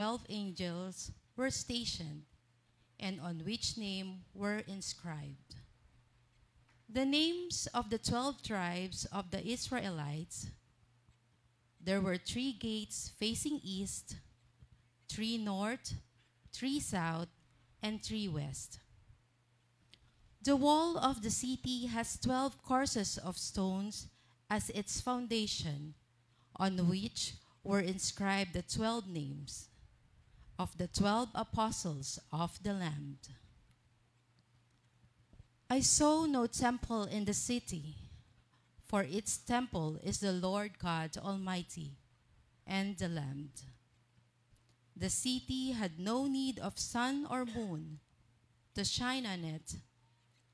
12 angels were stationed, and on which name were inscribed. The names of the 12 tribes of the Israelites. There were 3 gates facing east, 3 north, 3 south, and 3 west. The wall of the city has 12 courses of stones as its foundation, on which were inscribed the 12 names of the 12 apostles of the Lamb. I saw no temple in the city, for its temple is the Lord God Almighty and the Lamb. The city had no need of sun or moon to shine on it,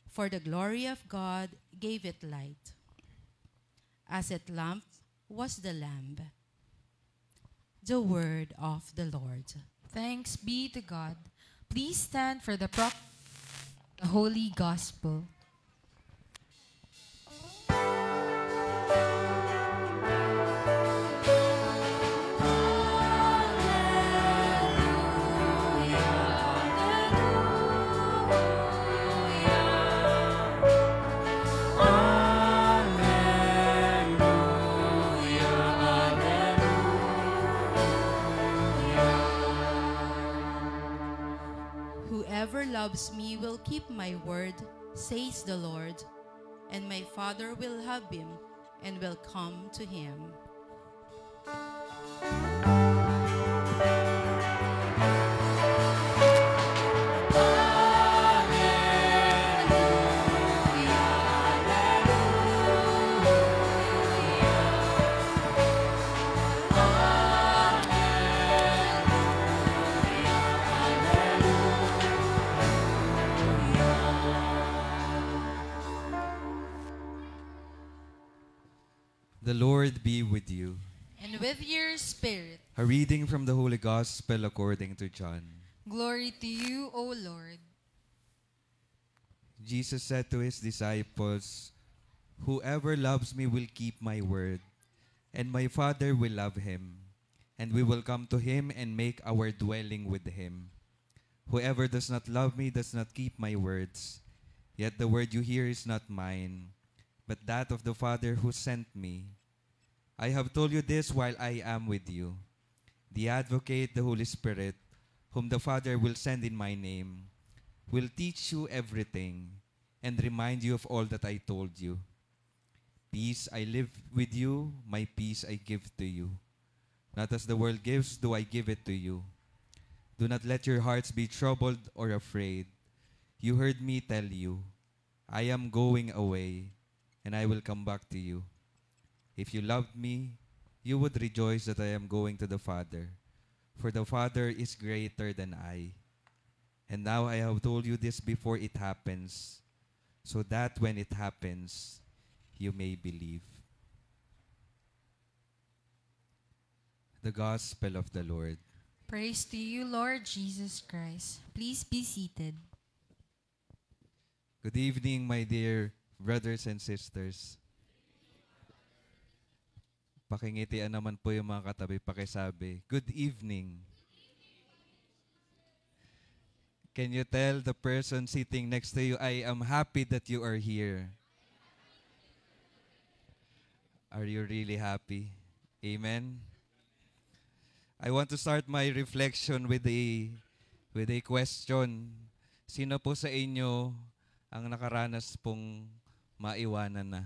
for the glory of God gave it light. As its lamp was the Lamb. The word of the Lord. Thanks be to God. Please stand for the Holy Gospel. Whoever loves me will keep my word, says the Lord, and my Father will have him and will come to him. The Lord be with you. And with your spirit. A reading from the Holy Gospel according to John. Glory to you, O Lord. Jesus said to his disciples, "Whoever loves me will keep my word, and my Father will love him, and we will come to him and make our dwelling with him. Whoever does not love me does not keep my words. Yet the word you hear is not mine, but that of the Father who sent me. I have told you this while I am with you. The Advocate, the Holy Spirit, whom the Father will send in my name, will teach you everything and remind you of all that I told you. Peace I live with you, my peace I give to you. Not as the world gives, do I give it to you. Do not let your hearts be troubled or afraid. You heard me tell you, I am going away, and I will come back to you. If you loved me, you would rejoice that I am going to the Father, for the Father is greater than I. And now I have told you this before it happens, so that when it happens, you may believe." The Gospel of the Lord. Praise to you, Lord Jesus Christ. Please be seated. Good evening, my dear brothers and sisters. Pakingitian naman po yung mga katabi, pakisabi, "Good evening." Can you tell the person sitting next to you, "I am happy that you are here"? Are you really happy? Amen? I want to start my reflection with a question. Sino po sa inyo ang nakaranas pong maiwanan na?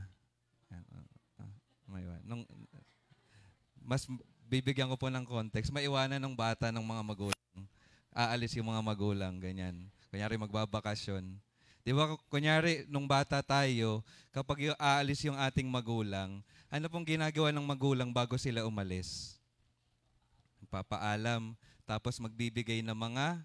Mas bibigyan ko po ng context. Maiwanan ng bata ng mga magulang. Aalis yung mga magulang, ganyan. Kunyari magbabakasyon. Di ba, kunyari, nung bata tayo, kapag aalis yung ating magulang, ano pong ginagawa ng magulang bago sila umalis? Papaalam, tapos magbibigay ng mga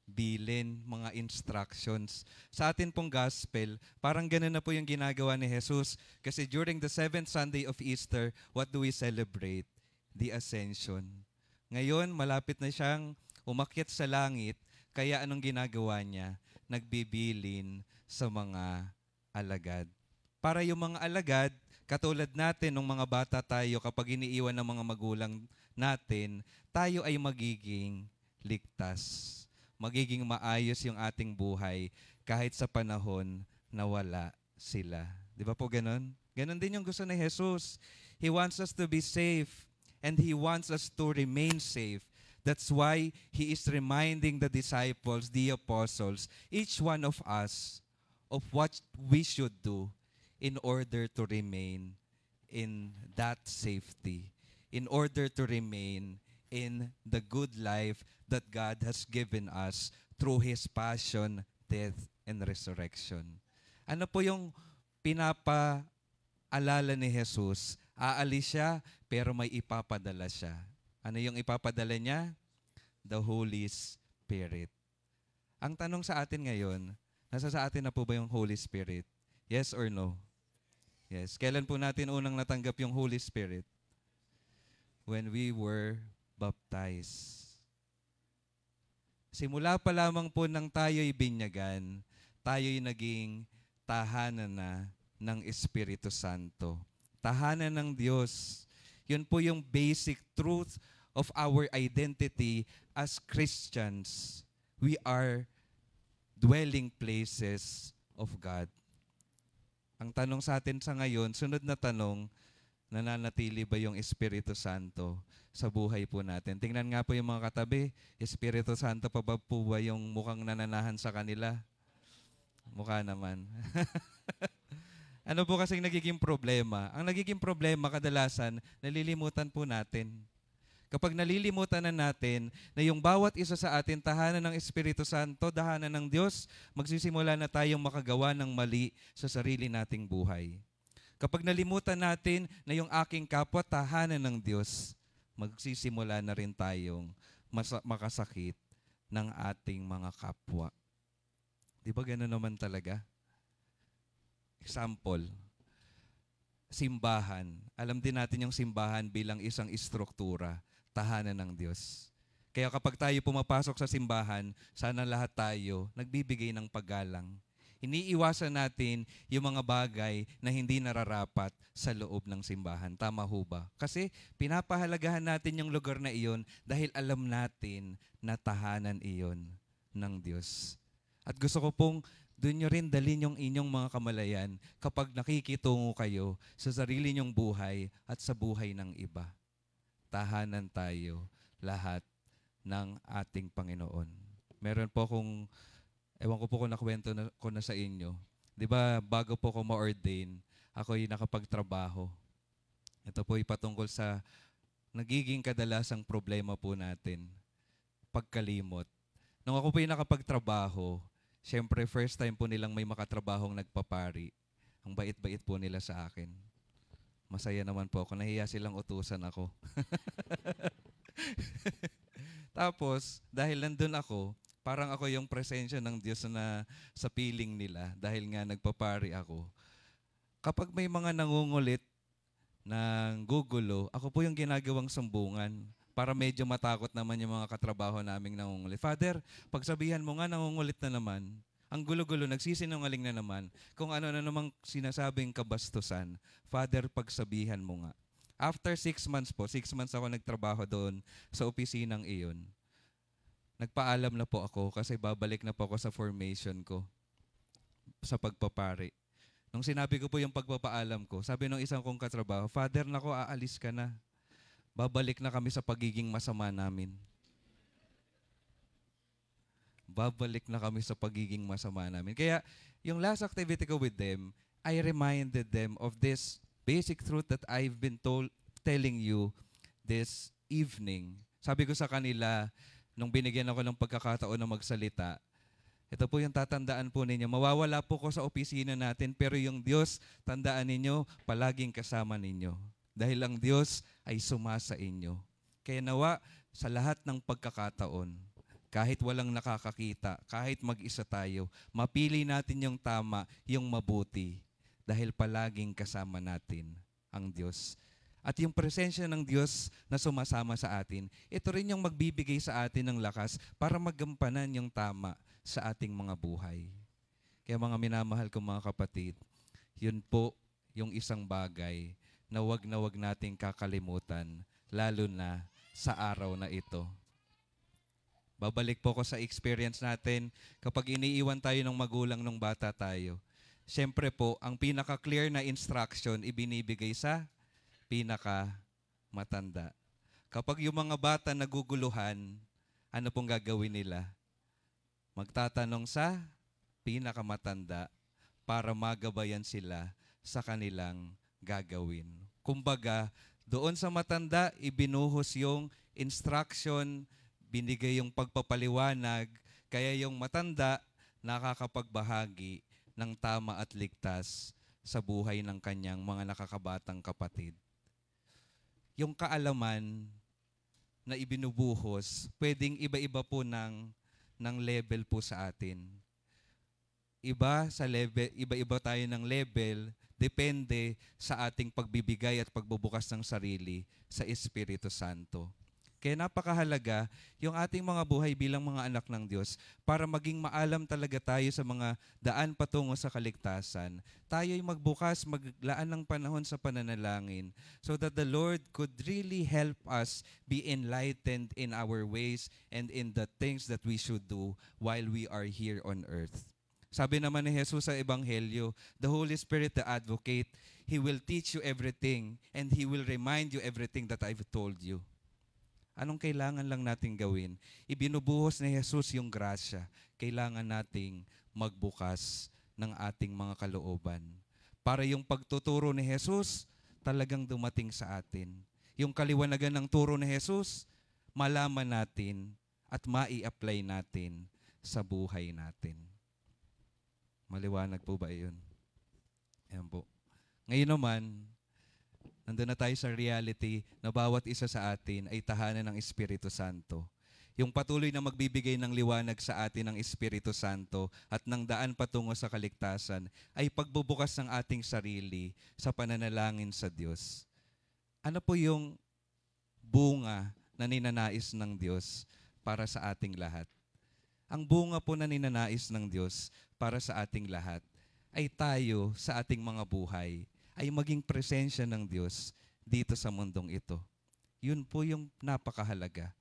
bilin, mga instructions. Sa atin pong gospel, parang ganun na po yung ginagawa ni Jesus. Kasi during the 7th Sunday of Easter, what do we celebrate? The Ascension. Ngayon, malapit na siyang umakyat sa langit, kaya anong ginagawa niya? Nagbibilin sa mga alagad. Para yung mga alagad, katulad natin nung mga bata tayo, kapag iniiwan ng mga magulang natin, tayo ay magiging ligtas. Magiging maayos yung ating buhay kahit sa panahon na wala sila. Di ba po ganon? Ganon din yung gusto ni Jesus. He wants us to be safe and He wants us to remain safe. That's why He is reminding the disciples, the apostles, each one of us of what we should do in order to remain in that safety, in order to remain in the good life that God has given us through His passion, death, and resurrection. Ano po yung pinapaalala ni Jesus? Aalis siya, pero may ipapadala siya. Ano yung ipapadala niya? The Holy Spirit. Ang tanong sa atin ngayon, nasa sa atin na po ba yung Holy Spirit? Yes or no? Yes. Kailan po natin unang natanggap yung Holy Spirit? When we were baptized. Simula pa lamang po nang tayo'y binyagan, tayo'y naging tahanan na ng Espiritu Santo. Tahanan ng Diyos. Yun po yung basic truth of our identity as Christians. We are dwelling places of God. Ang tanong sa atin sa ngayon, sunod na tanong, nananatili ba yung Espiritu Santo sa buhay po natin? Tingnan nga po yung mga katabi, Espiritu Santo pa ba po ba yung mukhang nananahan sa kanila? Mukha naman. Ano po kasing nagiging problema? Ang nagiging problema kadalasan, nalilimutan po natin. Kapag nalilimutan na natin na yung bawat isa sa atin, tahanan ng Espiritu Santo, tahanan ng Diyos, magsisimula na tayong makagawa ng mali sa sarili nating buhay. Kapag nalimutan natin na yung aking kapwa, tahanan ng Diyos, magsisimula na rin tayong makasakit ng ating mga kapwa. Di ba gano'n naman talaga? Example, simbahan. Alam din natin yung simbahan bilang isang istruktura, tahanan ng Diyos. Kaya kapag tayo pumapasok sa simbahan, sana lahat tayo nagbibigay ng paggalang. Iniiwasan natin yung mga bagay na hindi nararapat sa loob ng simbahan. Tama ho ba? Kasi pinapahalagahan natin yung lugar na iyon dahil alam natin na tahanan iyon ng Diyos. At gusto ko pong doon nyo rin dalhin yung inyong mga kamalayan kapag nakikitungo kayo sa sarili nyong buhay at sa buhay ng iba. Tahanan tayo lahat ng ating Panginoon. Meron po akong, ewan ko po kung nakwento ko na sa inyo. Di ba, bago po ko ma-ordain, ako'y nakapagtrabaho. Ito po patungkol sa nagiging kadalasang problema po natin, pagkalimot. Nung ako po nakapagtrabaho, siyempre, first time po nilang may makatrabahong nagpapari. Ang bait-bait po nila sa akin. Masaya naman po ako. Nahiya silang utusan ako. Tapos, dahil nandun ako, parang ako yung presensya ng Diyos na sa piling nila dahil nga nagpapari ako. Kapag may mga nangungulit ng gugulo, ako po yung ginagawang sumbungan para medyo matakot naman yung mga katrabaho naming nangungulit. Father, pagsabihan mo nga, nangungulit na naman. Ang gulo-gulo, nagsisinungaling na naman. Kung ano na namang sinasabing kabastusan, Father, pagsabihan mo nga. After 6 months po, 6 months ako nagtrabaho doon sa opisinang iyon. Nagpaalam na po ako kasi babalik na po ako sa formation ko sa pagpapari. Nung sinabi ko po yung pagpapaalam ko, sabi ng isang kong katrabaho, Father, nako, aalis ka na. Babalik na kami sa pagiging masama namin. Babalik na kami sa pagiging masama namin. Kaya, yung last activity ko with them, I reminded them of this basic truth that I've been telling you this evening. Sabi ko sa kanila, nung binigyan ako ng pagkakataon na magsalita, ito po yung tatandaan po ninyo. Mawawala po ko sa opisina natin, pero yung Diyos, tandaan ninyo, palaging kasama ninyo. Dahil ang Diyos ay sumasa inyo. Kaya nawa sa lahat ng pagkakataon, kahit walang nakakakita, kahit mag-isa tayo, mapili natin yung tama, yung mabuti. Dahil palaging kasama natin ang Diyos. At yung presensya ng Diyos na sumasama sa atin, ito rin yung magbibigay sa atin ng lakas para magampanan yung tama sa ating mga buhay. Kaya mga minamahal kong mga kapatid, yun po yung isang bagay na wag nating kakalimutan, lalo na sa araw na ito. Babalik po ko sa experience natin kapag iniiwan tayo ng magulang nung bata tayo. Siyempre po, ang pinaka-clear na instruction ibinibigay sa pinaka-matanda. Kapag yung mga bata naguguluhan, ano pong gagawin nila? Magtatanong sa pinakamatanda para magabayan sila sa kanilang gagawin. Kumbaga, doon sa matanda, ibinuhos yung instruction, binigay yung pagpapaliwanag, kaya yung matanda nakakapagbahagi ng tama at ligtas sa buhay ng kanyang mga nakakabatang kapatid. Yung kaalaman na ibinubuhos, pwedeng iba-iba po ng level po sa atin. Iba-iba tayo ng level, depende sa ating pagbibigay at pagbubukas ng sarili sa Espiritu Santo. Kaya napakahalaga yung ating mga buhay bilang mga anak ng Diyos para maging maalam talaga tayo sa mga daan patungo sa kaligtasan. Tayo'y magbukas, maglaan ng panahon sa pananalangin so that the Lord could really help us be enlightened in our ways and in the things that we should do while we are here on earth. Sabi naman ni Jesus sa Ebanghelyo, the Holy Spirit, the Advocate, He will teach you everything and He will remind you everything that I've told you. Anong kailangan lang nating gawin? Ibinubuhos ni Jesus yung grasya. Kailangan nating magbukas ng ating mga kalooban. Para yung pagtuturo ni Jesus talagang dumating sa atin. Yung kaliwanagan ng turo ni Jesus, malaman natin at mai-apply natin sa buhay natin. Maliwanag po ba yun? Ayan po. Ngayon naman, nandun na tayo sa reality na bawat isa sa atin ay tahanan ng Espiritu Santo. Yung patuloy na magbibigay ng liwanag sa atin ng Espiritu Santo at ng daan patungo sa kaligtasan ay pagbubukas ng ating sarili sa pananalangin sa Diyos. Ano po yung bunga na ninanais ng Diyos para sa ating lahat? Ang bunga po na ninanais ng Diyos para sa ating lahat ay tayo sa ating mga buhay ay maging presensya ng Diyos dito sa mundong ito. Yun po yung napakahalaga.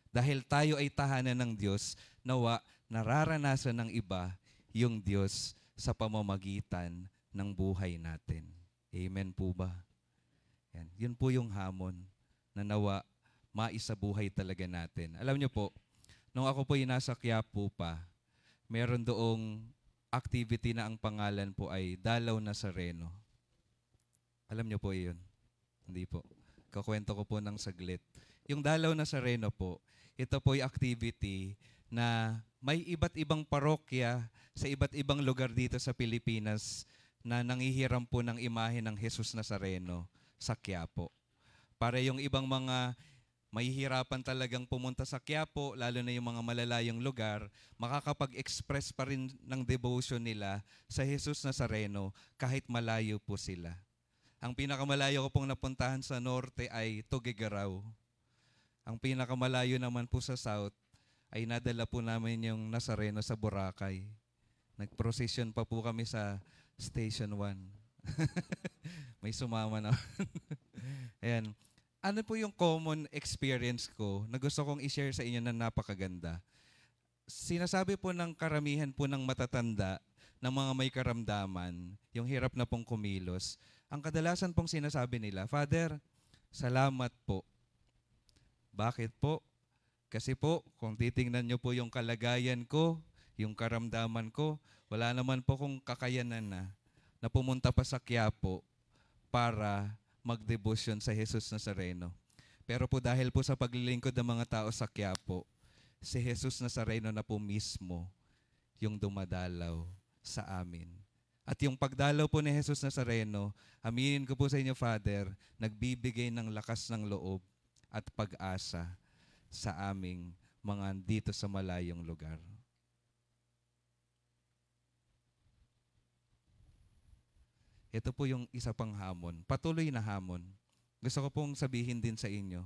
Dahil tayo ay tahanan ng Diyos, nawa nararanasan ng iba yung Diyos sa pamamagitan ng buhay natin. Amen po ba? Yan. Yun po yung hamon na nawa maisabuhay talaga natin. Alam niyo po, nung ako po nasa Quiapo pa, meron doong activity na ang pangalan po ay Dalaw Nazareno. Alam niyo po yun? Hindi po. Kakwento ko po ng saglit. Yung Dalaw Nazareno po, ito po yung activity na may iba't ibang parokya sa iba't ibang lugar dito sa Pilipinas na nanghihiram po ng imahe ng Jesus Nazareno sa Quiapo. Para yung ibang mga mahihirapan talagang pumunta sa Quiapo, lalo na yung mga malalayong lugar, makakapag-express pa rin ng devotion nila sa Jesus Nazareno kahit malayo po sila. Ang pinakamalayo ko pong napuntahan sa norte ay Tuguegarao. Ang pinakamalayo naman po sa south ay nadala po namin yung Nazareno sa Boracay. Nag-procession pa po kami sa Station 1. May sumama na. Ayan. Ano po yung common experience ko na gusto kong i-share sa inyo na napakaganda? Sinasabi po ng karamihan po ng matatanda, ng mga may karamdaman, yung hirap na pong kumilos, ang kadalasan pong sinasabi nila, Father, salamat po. Bakit po? Kasi po, kung titingnan nyo po yung kalagayan ko, yung karamdaman ko, wala naman po kong kakayanan na pumunta pa sa Quiapo para magdebosyon sa Jesus Nazareno. Pero po dahil po sa paglilingkod ng mga tao sa Quiapo, si Jesus Nazareno na po mismo yung dumadalaw sa amin. At yung pagdalaw po ni Jesus Nazareno, aminin ko po sa inyo, Father, nagbibigay ng lakas ng loob at pag-asa sa aming mga dito sa malayong lugar. Ito po yung isa pang hamon, patuloy na hamon. Gusto ko pong sabihin din sa inyo,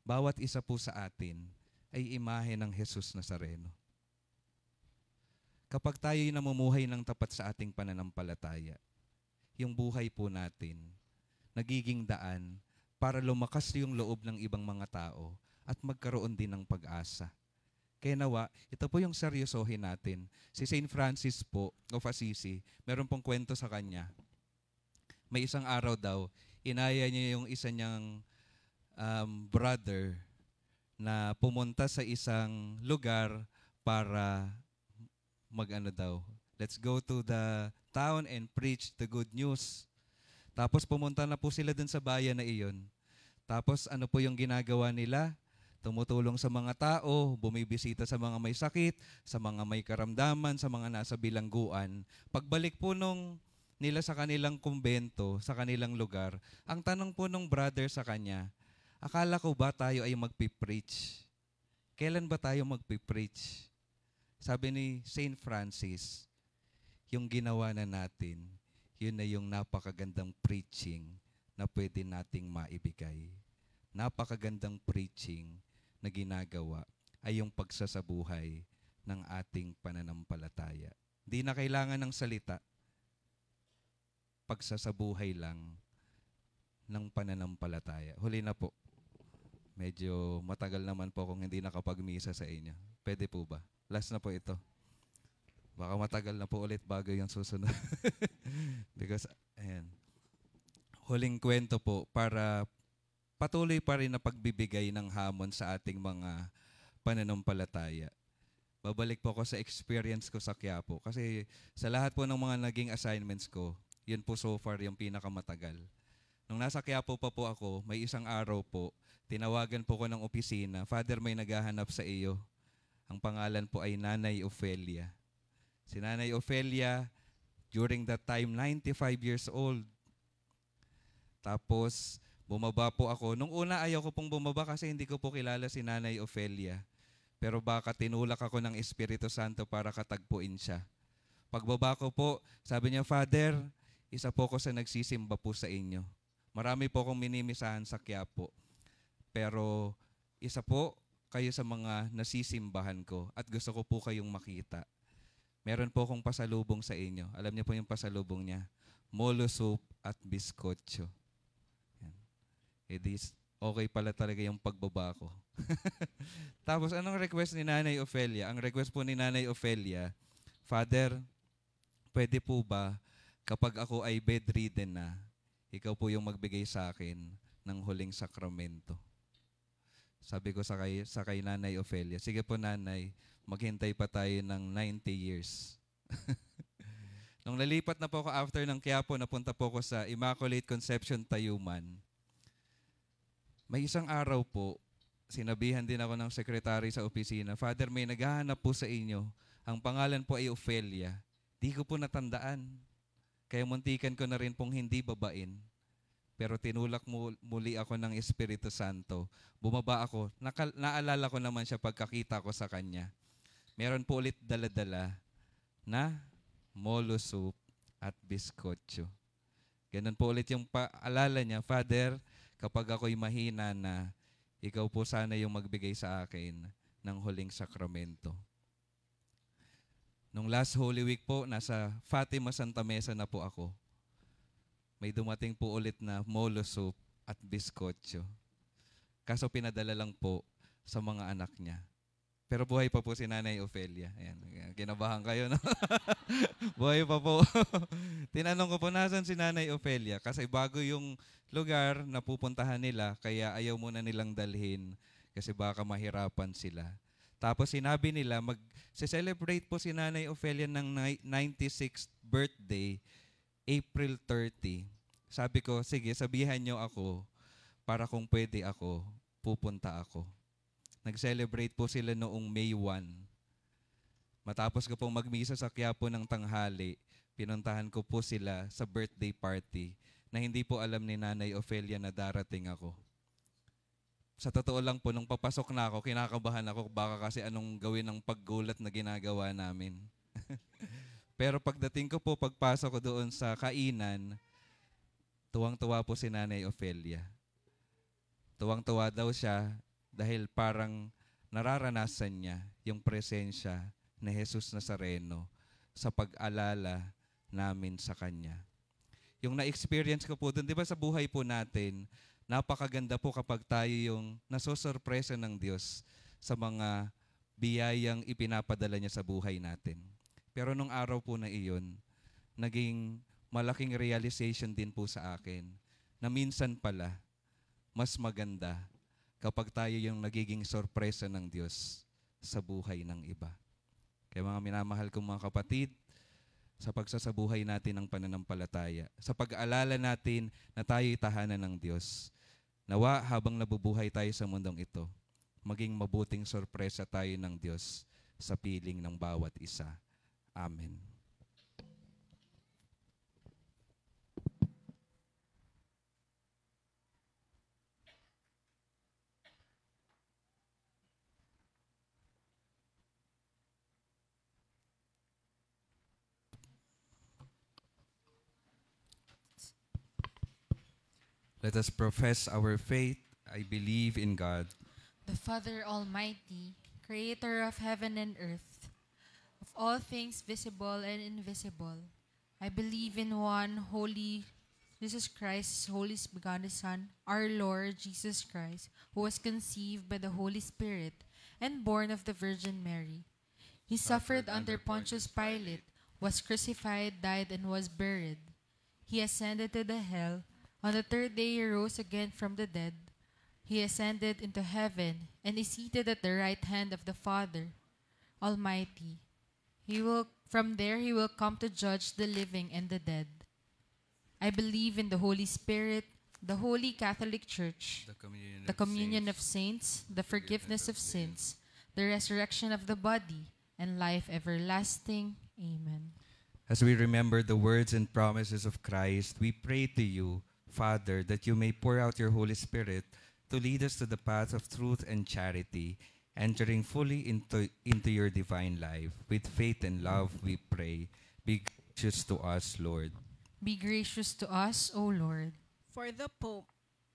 bawat isa po sa atin ay imahe ng Jesus Nazareno. Kapag tayo'y namumuhay ng tapat sa ating pananampalataya, yung buhay po natin, nagiging daan para lumakas yung loob ng ibang mga tao at magkaroon din ng pag-asa. Kaya nawa, ito po yung seryosohin natin. Si Saint Francis po of Assisi, meron pong kwento sa kanya. May isang araw daw, inaya niya yung isa niyang brother na pumunta sa isang lugar para let's go to the town and preach the good news. Tapos pumunta na po sila dun sa bayan na iyon. Tapos ano po yung ginagawa nila? Tumutulong sa mga tao, bumibisita sa mga may sakit, sa mga may karamdaman, sa mga nasa bilangguan. Pagbalik po nila sa kanilang kumbento, sa kanilang lugar, ang tanong po nung brother sa kanya, akala ko ba tayo ay magpipreach? Kailan ba tayo magpipreach? Sabi ni Saint Francis, yung ginawa na natin, yun na yung napakagandang preaching na pwede nating maibigay. Napakagandang preaching na ginagawa ay yung pagsasabuhay ng ating pananampalataya. Hindi na kailangan ng salita, pagsasabuhay lang ng pananampalataya. Huli na po. Medyo matagal naman po kung hindi nakapagmisa sa inyo. Pwede po ba? Last na po ito. Baka matagal na po ulit bago yung susunod. Because, ayan. Huling kwento po para patuloy pa rin na pagbibigay ng hamon sa ating mga pananampalataya. Babalik po ako sa experience ko sa Quiapo. Kasi sa lahat po ng mga naging assignments ko, yun po so far yung pinakamatagal. Nung nasa Quiapo pa po ako, may isang araw po, tinawagan po ko ng opisina, Father, may naghahanap sa iyo. Ang pangalan po ay Nanay Ofelia. Si Nanay Ofelia, during that time, 95 years old. Tapos, bumaba po ako. Nung una, ayaw ko pong bumaba kasi hindi ko po kilala si Nanay Ofelia. Pero baka tinulak ako ng Espiritu Santo para katagpuin siya. Pagbaba ko po, sabi niya, Father, isa po ko sa nagsisimba po sa inyo. Marami po akong minimisahan sa Quiapo. Pero isa po kayo sa mga nasisimbahan ko at gusto ko po kayong makita. Meron po akong pasalubong sa inyo. Alam niyo po yung pasalubong niya? Molo soup at biskotso. Okay pala talaga yung pagbaba ko. Tapos anong request ni Nanay Ofelia? Ang request po ni Nanay Ofelia, Father, pwede po ba kapag ako ay bedridden na, ikaw po yung magbigay sa akin ng huling sakramento? Sabi ko sa kay Nanay Ofelia, sige po Nanay, maghintay pa tayo ng 90 years. Nung nalipat na po ako after ng Quiapo, napunta po ako sa Immaculate Conception Tayuman. May isang araw po, sinabihan din ako ng sekretary sa opisina, Father, may naghahanap po sa inyo. Ang pangalan po ay Ofelia. Di ko po natandaan. Kaya muntikan ko na rin pong hindi babain. Pero tinulak muli ako ng Espiritu Santo. Bumaba ako. Naalala ko naman siya pagkakita ko sa kanya. Meron po ulit dala-dala na molo soup at biskotso. Ganun po ulit yung paalala niya, Father, kapag ako'y mahina na, ikaw po sana yung magbigay sa akin ng huling sakramento. Nung last Holy Week po, nasa Fatima Santa Mesa na po ako. May dumating po ulit na molo soup at biskotso. Kaso pinadala lang po sa mga anak niya. Pero buhay pa po si Nanay Ofelia. Ayan, kinabahan kayo, no? Buhay pa po. Tinanong ko po, nasan si Nanay Ofelia? Kasi bago yung lugar na pupuntahan nila, kaya ayaw muna nilang dalhin kasi baka mahirapan sila. Tapos sinabi nila, mag-celebrate po si Nanay Ofelia ng 96th birthday, April 30. Sabi ko, sige, sabihan nyo ako para kung pwede ako, pupunta ako. Nag-celebrate po sila noong May 1. Matapos ko pong magmisa sa Quiapo ng tanghali, pinuntahan ko po sila sa birthday party na hindi po alam ni Nanay Ofelia na darating ako. Sa totoo lang po, nung papasok na ako, kinakabahan ako baka kasi anong gawin ng paggulat na ginagawa namin. Pero pagdating ko po, pagpasok ko doon sa kainan, tuwang-tuwa po si Nanay Ofelia. Tuwang-tuwa daw siya dahil parang nararanasan niya yung presensya ni Jesus Nazareno sa pag-alala namin sa Kanya. Yung na-experience ko po doon, di ba sa buhay po natin, Napakaganda po kapag tayo yung nasosorpresa ng Diyos sa mga biyayang ipinapadala niya sa buhay natin. Pero nung araw po na iyon, naging malaking realization din po sa akin na minsan pala, mas maganda kapag tayo yung nagiging sorpresa ng Diyos sa buhay ng iba. Kaya mga minamahal kong mga kapatid, sa pagsasabuhay natin ng pananampalataya, sa pag-aalala natin na tayo'y tahanan ng Diyos, nawa habang nabubuhay tayo sa mundong ito, maging mabuting sorpresa tayo ng Diyos sa piling ng bawat isa. Amen. Let us profess our faith. I believe in God, The Father Almighty, creator of heaven and earth, of all things visible and invisible. I believe in one holy Jesus Christ, His only begotten Son, our Lord Jesus Christ, who was conceived by the Holy Spirit and born of the Virgin Mary. He suffered under Pontius Pilate, was crucified, died, and was buried. He ascended to the hell. On the third day he rose again from the dead. He ascended into heaven and is seated at the right hand of the Father Almighty. From there he will come to judge the living and the dead. I believe in the Holy Spirit, the Holy Catholic Church, the communion of saints, the forgiveness of sins, the resurrection of the body, and life everlasting. Amen. As we remember the words and promises of Christ, we pray to you, Father, that you may pour out your Holy Spirit to lead us to the path of truth and charity, entering fully into your divine life. With faith and love, we pray. Be gracious to us, Lord. Be gracious to us, O Lord. For the Pope,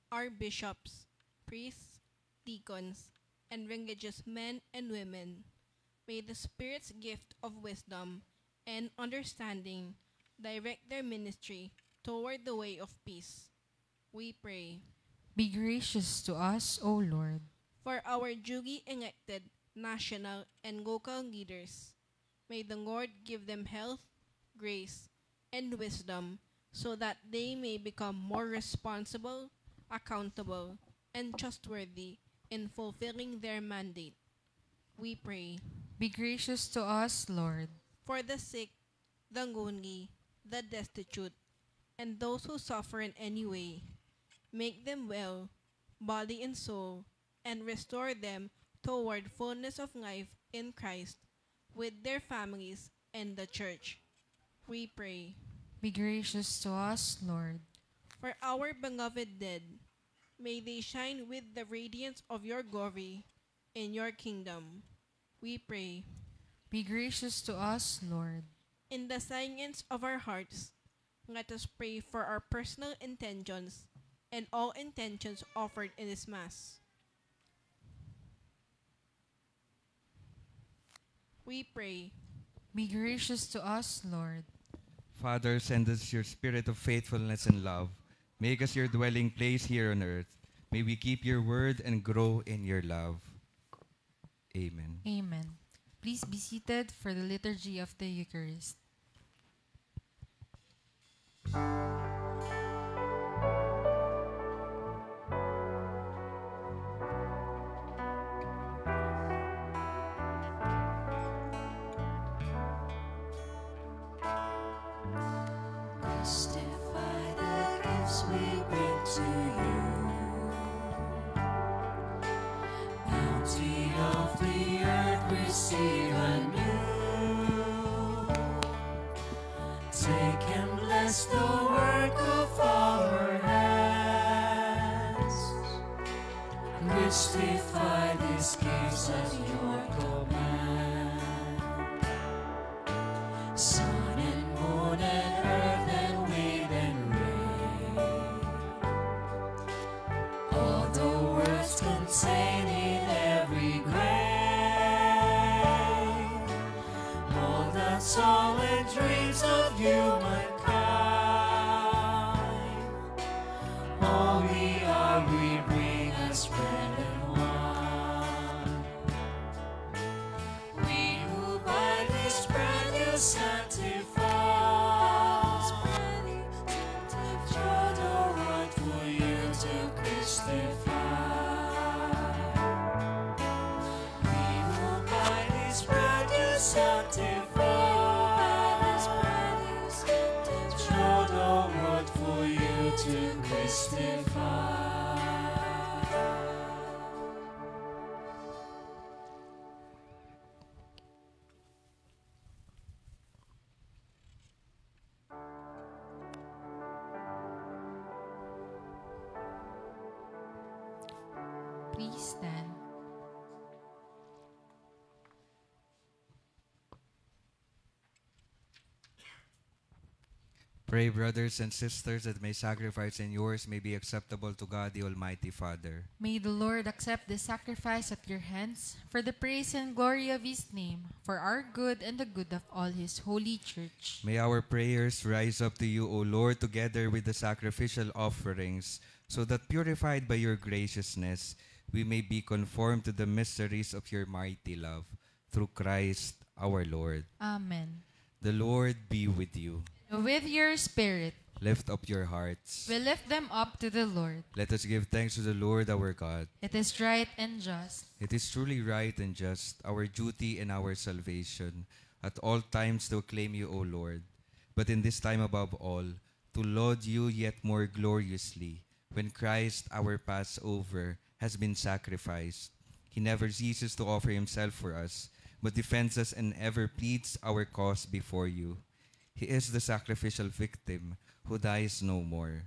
our bishops, priests, deacons, and religious men and women, may the Spirit's gift of wisdom and understanding direct their ministry toward the way of peace. We pray. Be gracious to us, O Lord. For our duly elected national and local leaders, may the Lord give them health, grace, and wisdom so that they may become more responsible, accountable, and trustworthy in fulfilling their mandate. We pray. Be gracious to us, Lord. For the sick, the lonely, the destitute, and those who suffer in any way, make them well, body and soul, and restore them toward fullness of life in Christ, with their families and the Church. We pray. Be gracious to us, Lord. For our beloved dead, may they shine with the radiance of your glory in your kingdom. We pray. Be gracious to us, Lord. In the silence of our hearts, let us pray for our personal intentions and all intentions offered in this Mass. We pray. Be gracious to us, Lord. Father, send us your spirit of faithfulness and love. Make us your dwelling place here on earth. May we keep your word and grow in your love. Amen. Amen. Please be seated for the liturgy of the Eucharist. Testify the gifts we bring to you. Bounty of the earth receive anew. Take and bless the work of our hands. Mystify these gifts at your command. Sun and moon and earth and wind and rain, all the words contained in every grain, all the solid dreams of humankind, all we are Show no word for you to Christify. Please stand. Pray, brothers and sisters, that my sacrifice and yours may be acceptable to God, the Almighty Father. May the Lord accept this sacrifice at your hands for the praise and glory of his name, for our good and the good of all his holy church. May our prayers rise up to you, O Lord, together with the sacrificial offerings, so that purified by your graciousness, we may be conformed to the mysteries of your mighty love. Through Christ our Lord. Amen. The Lord be with you. With your spirit, Lift up your hearts. we lift them up to the Lord. Let us give thanks to the Lord our God. It is right and just. It is truly right and just, our duty and our salvation, at all times to acclaim you, O Lord, but in this time above all, to laud you yet more gloriously, when Christ, our Passover, has been sacrificed. He never ceases to offer himself for us, but defends us and ever pleads our cause before you. He is the sacrificial victim who dies no more,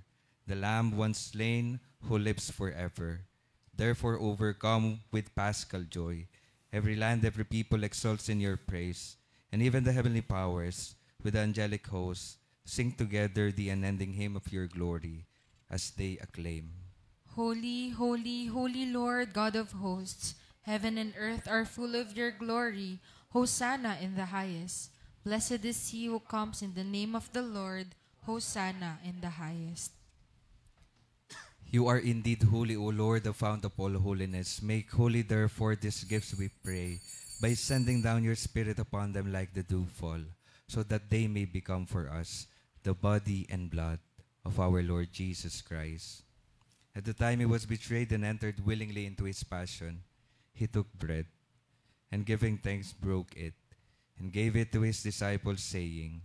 the Lamb once slain who lives forever. Therefore, overcome with paschal joy, every land, every people exults in your praise, and even the heavenly powers, with the angelic hosts, sing together the unending hymn of your glory, as they acclaim. Holy, holy, holy Lord, God of hosts, heaven and earth are full of your glory. Hosanna in the highest. Blessed is he who comes in the name of the Lord. Hosanna in the highest. You are indeed holy, O Lord, the fount of all holiness. Make holy, therefore, these gifts, we pray, by sending down your Spirit upon them like the dewfall, so that they may become for us the body and blood of our Lord Jesus Christ. At the time he was betrayed and entered willingly into his passion, he took bread, and giving thanks broke it, and gave it to his disciples, saying,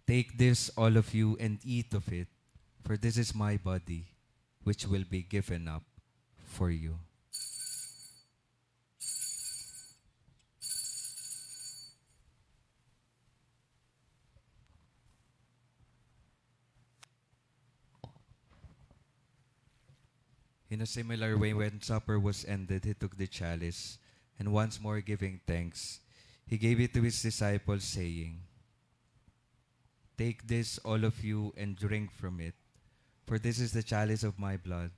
"Take this, all of you, and eat of it, for this is my body, which will be given up for you." In a similar way, when supper was ended, he took the chalice, and once more giving thanks, he gave it to his disciples, saying, "Take this, all of you, and drink from it, for this is the chalice of my blood,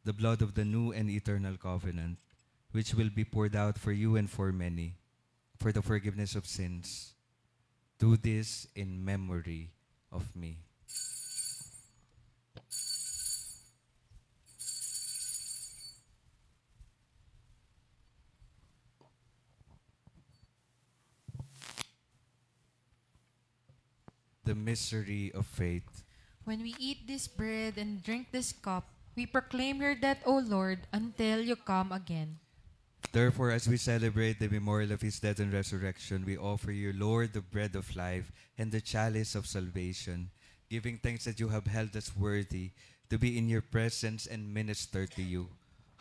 the blood of the new and eternal covenant, which will be poured out for you and for many, for the forgiveness of sins. Do this in memory of me." The mystery of faith. When we eat this bread and drink this cup, we proclaim your death, O Lord, until you come again. Therefore, as we celebrate the memorial of his death and resurrection, we offer you, Lord, the bread of life and the chalice of salvation, giving thanks that you have held us worthy to be in your presence and minister to you.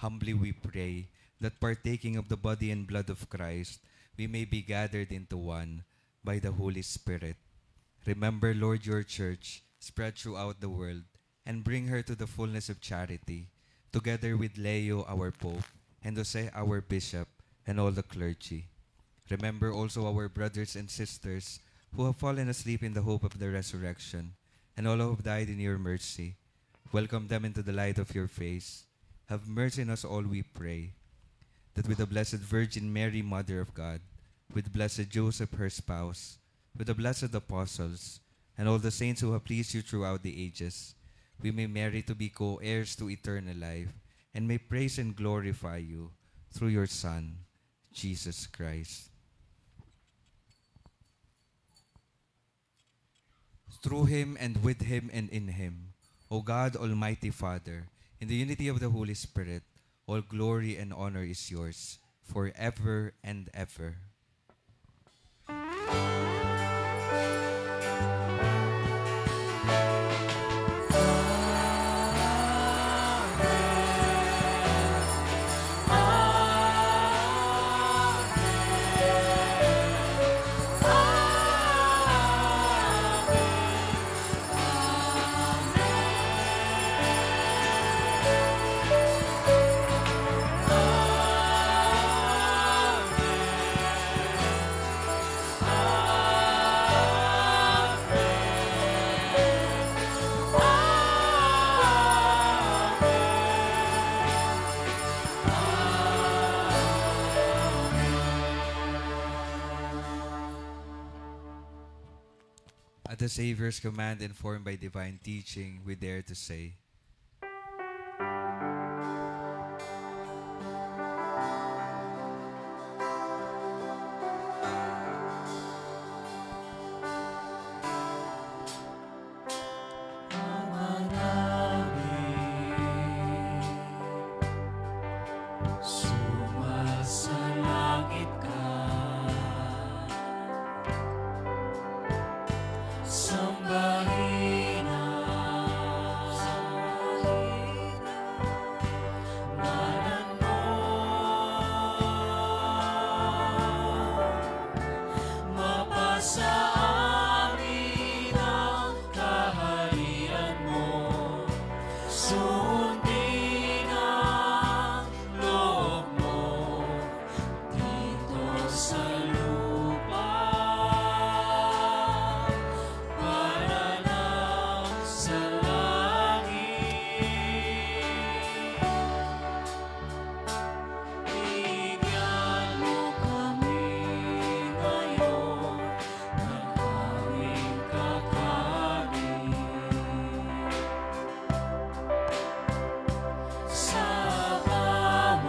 Humbly we pray that partaking of the body and blood of Christ, we may be gathered into one by the Holy Spirit. Remember, Lord, your church spread throughout the world, and bring her to the fullness of charity, together with Leo, our Pope, and Jose, our Bishop, and all the clergy. Remember also our brothers and sisters who have fallen asleep in the hope of the resurrection, and all who have died in your mercy. Welcome them into the light of your face. Have mercy on us all, we pray, that with the Blessed Virgin Mary, Mother of God, with Blessed Joseph, her spouse, with the blessed apostles, and all the saints who have pleased you throughout the ages, we may merit to be co-heirs to eternal life, and may praise and glorify you through your Son, Jesus Christ. Through him, and with him, and in him, O God, Almighty Father, in the unity of the Holy Spirit, all glory and honor is yours, forever and ever. At the Savior's command, informed by divine teaching, we dare to say, Ama namin, sumasalangit ka. Sambahin ang ngalan mo. Mapasa amin ang kaharian mo. Sundin ang loob mo dito sa lupa. Para lang sa langit. Bigyan mo kami ngayon ng aming kakanin. Sa bawat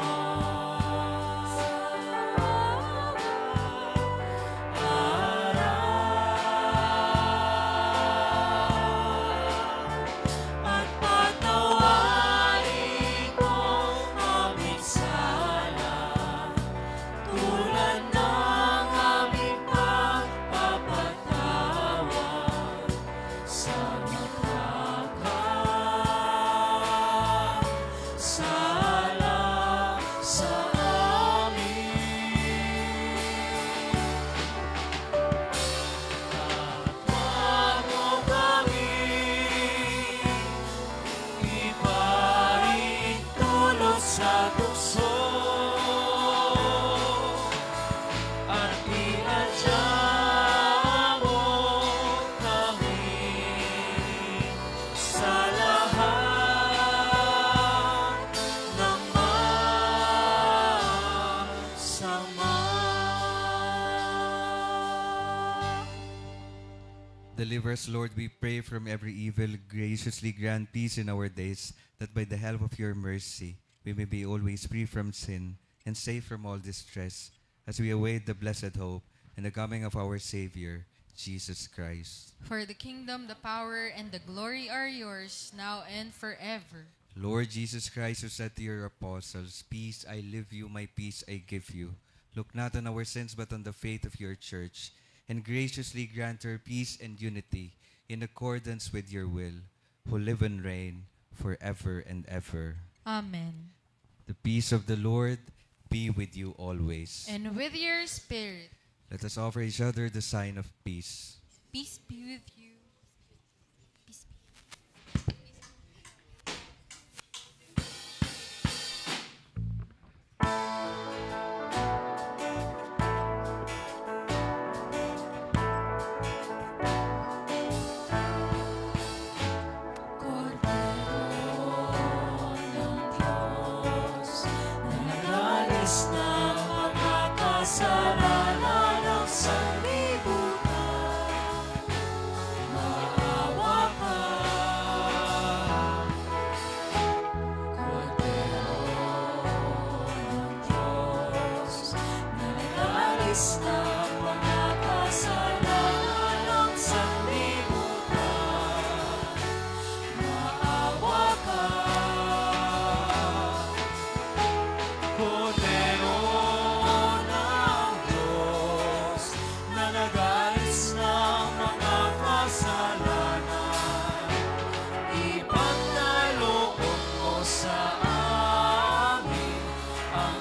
araw. At patawarin mo aming sala, tulad ng aming pagpapatawad sa nakakasala sa amin. At wag mo kami ipaintulot sa tukso, at iadya mo kami sa lahat ng masama. Deliver us, Lord, we pray, from every evil. Graciously grant peace in our days, that by the help of your mercy we may be always free from sin and safe from all distress, as we await the blessed hope and the coming of our Savior, Jesus Christ. For the kingdom, the power, and the glory are yours, now and forever. Lord Jesus Christ, who said to your apostles, "Peace I leave you, my peace I give you," look not on our sins but on the faith of your church, and graciously grant her peace and unity in accordance with your will, who live and reign forever and ever. Amen. The peace of the Lord be with you always. And with your spirit, Let us offer each other the sign of peace. peace be with you. Peace be. Cordero ng Diyos, na nagalis ng mga kasalanan ng sanlibutan, maawa ka. Cordero ng Diyos, na nagalis ng mga kasalanan ng sanlibutan, maawa ka. Cordero ng Diyos, na nagalis ng mga kasalanan, ipagkaloob mo sa amin ang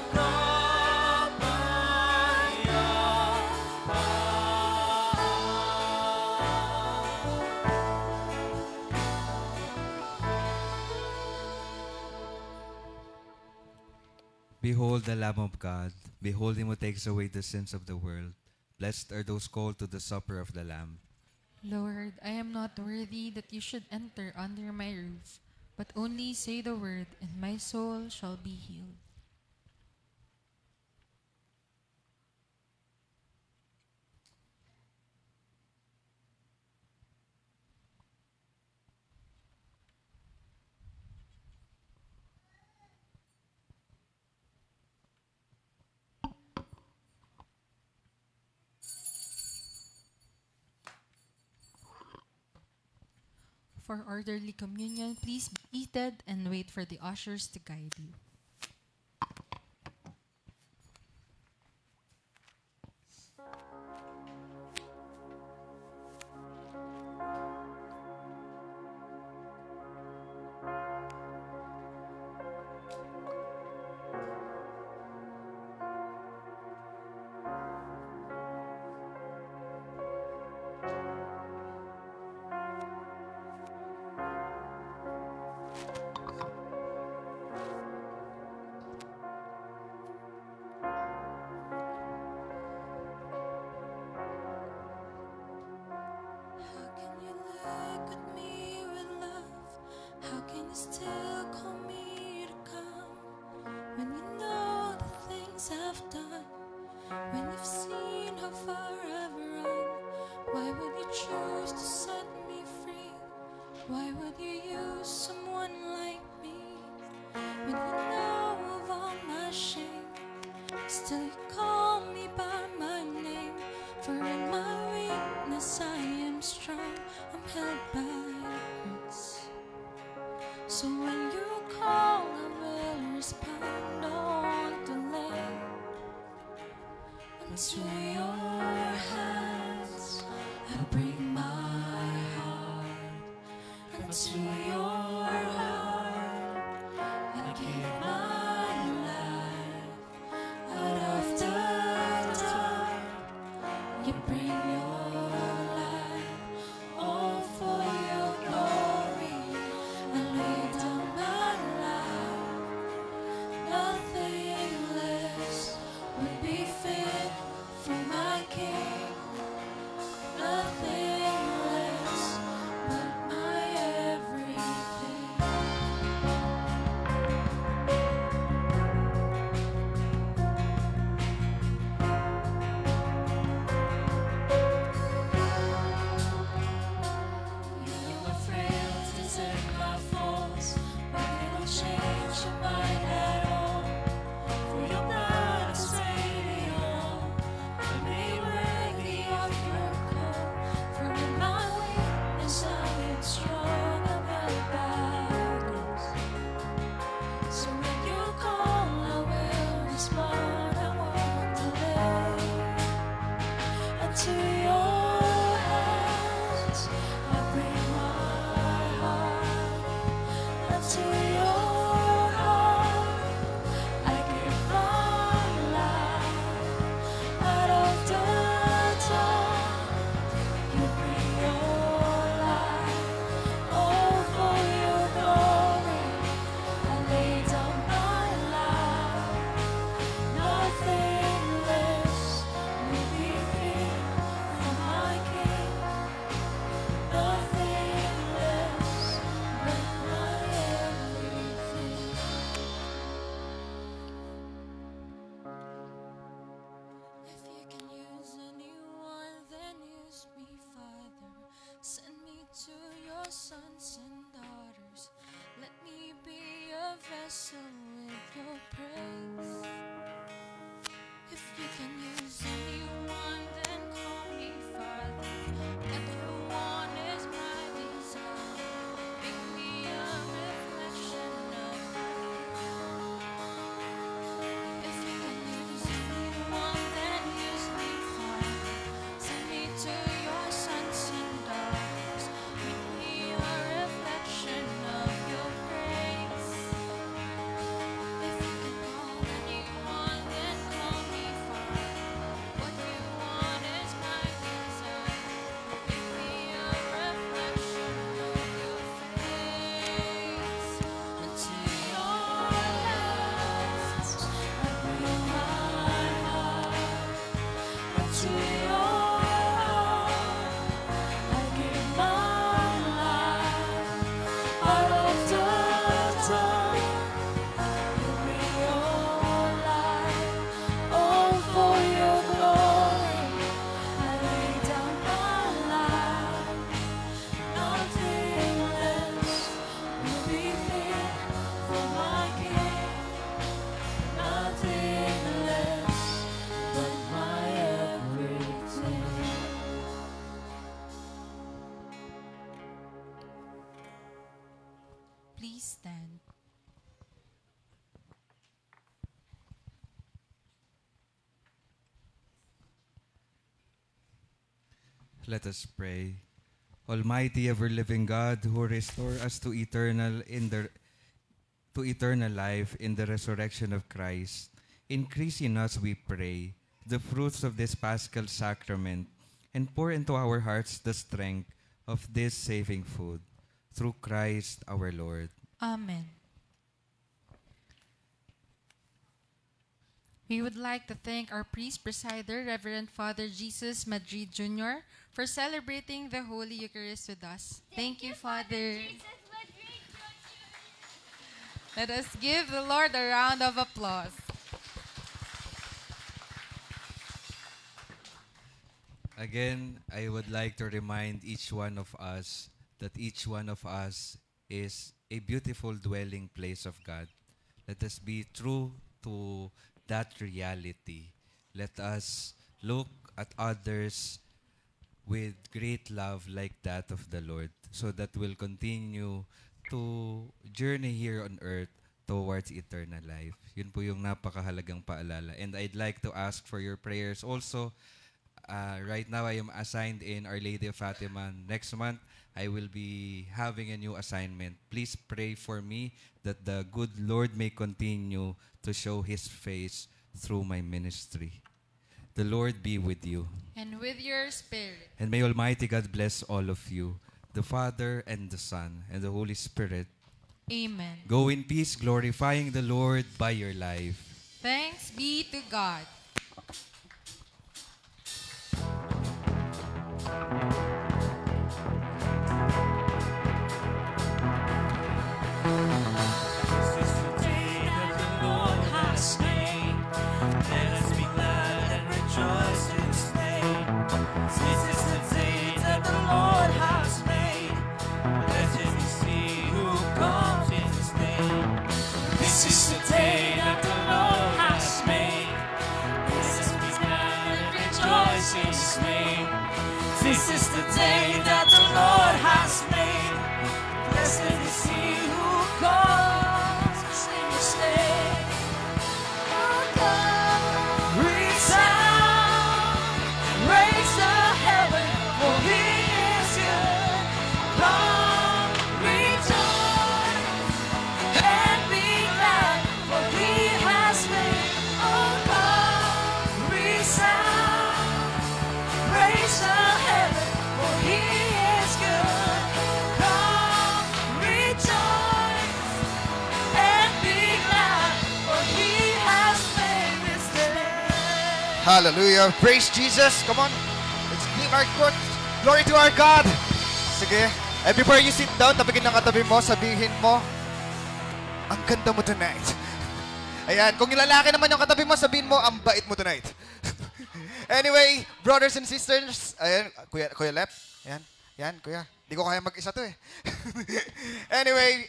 Behold the Lamb of God. Behold him who takes away the sins of the world. Blessed are those called to the supper of the Lamb. Lord, I am not worthy that you should enter under my roof, but only say the word, and my soul shall be healed. For orderly communion, please be seated and wait for the ushers to guide you. How can you look at me with love? How can you still call me to come? When you know the things I've done, when you've seen how far I've run, why would you choose to set me free? Why would you use someone like me? When you know of all my shame, still you call me by my name. For in my weakness I am strong, I'm held by grace. So when you call, I will respond, don't delay. Into your hands I bring my heart. Into your heart I give my life. Out of the dark you bring your light. All for your glory I lay down my life. Nothing less would be fit for my King. Nothing less but my everything. You are frail to desert my faults, but you don't change your mind at all. For your blood has made me whole, and made worthy of your call. For in my weakness I am strong, I'm held by grace. So when you call, I will respond, I won't delay. Unto your hands I bring my heart. Unto your heart I give my life. Out of the dark you bring your light. All for your glory I lay down my life. Nothing less will be fit for my King. Nothing less but my everything. If you can use anyone, then use me, Father. Send me to your sons and daughters. Let me be a vessel with your praise. If you can use anyone, then call me Father. Everyone is my desire. Make me a reflection of you. If you can use anyone, then use me, Father. Send me to your sons and daughters. Make me a reflection of your grace. If you can call anyone, then call me Father. What you want is my desire. Make me a reflection of your face. Unto your hands I bring my heart. Unto your heart I give my life. Out of the dark you bring your light. All for your glory I lay down my life. Nothing less will be fit for my King. Nothing less but my everything. Let us pray. Almighty ever-living God, who restore us to eternal life in the resurrection of Christ, increase in us, we pray, the fruits of this Paschal sacrament, and pour into our hearts the strength of this saving food. Through Christ our Lord. Amen. We would like to thank our priest presider, Reverend Father Jesus Madrid Jr., for celebrating the Holy Eucharist with us. Thank you, Father. Let us give the Lord a round of applause. Again, I would like to remind each one of us that each one of us is a beautiful dwelling place of God. Let us be true to that reality. Let us look at others with great love like that of the Lord, so that we'll continue to journey here on earth towards eternal life. Yun po yung napakahalagang paalala. And I'd like to ask for your prayers also. Right now, I am assigned in Our Lady of Fatima. Next month, I will be having a new assignment. Please pray for me that the good Lord may continue to show His face through my ministry. The Lord be with you. And with your spirit. And may Almighty God bless all of you, the Father and the Son and the Holy Spirit. Amen. Go in peace, glorifying the Lord by your life. Thanks be to God. This is the day that the Lord has made. Let us be glad and rejoice in His name. This is the day that the Lord has made. Blessed is He who comes in His name. This is the day that the Lord has made. Let us be glad and rejoice in His name. This is the day that the Lord has made. Blessed is He who comes in His name. Resound, raise the heaven, for He is good. Come, rejoice, and be glad, for He has made. Oh, come, resound, raise the heaven, for He is good. Come, rejoice, and be glad, for He has made this day. Hallelujah. Praise Jesus. Come on. Let's give our glory to our God. Sige. And before you sit down, tabigin ng katabi mo, sabihin mo, ang ganda mo tonight. Ayan. Kung yung lalaki naman yung katabi mo, sabihin mo, ang bait mo tonight. Anyway, brothers and sisters, ayan, Kuya Lep. Ayan, Kuya. Di ko kaya mag-isa to eh. Anyway,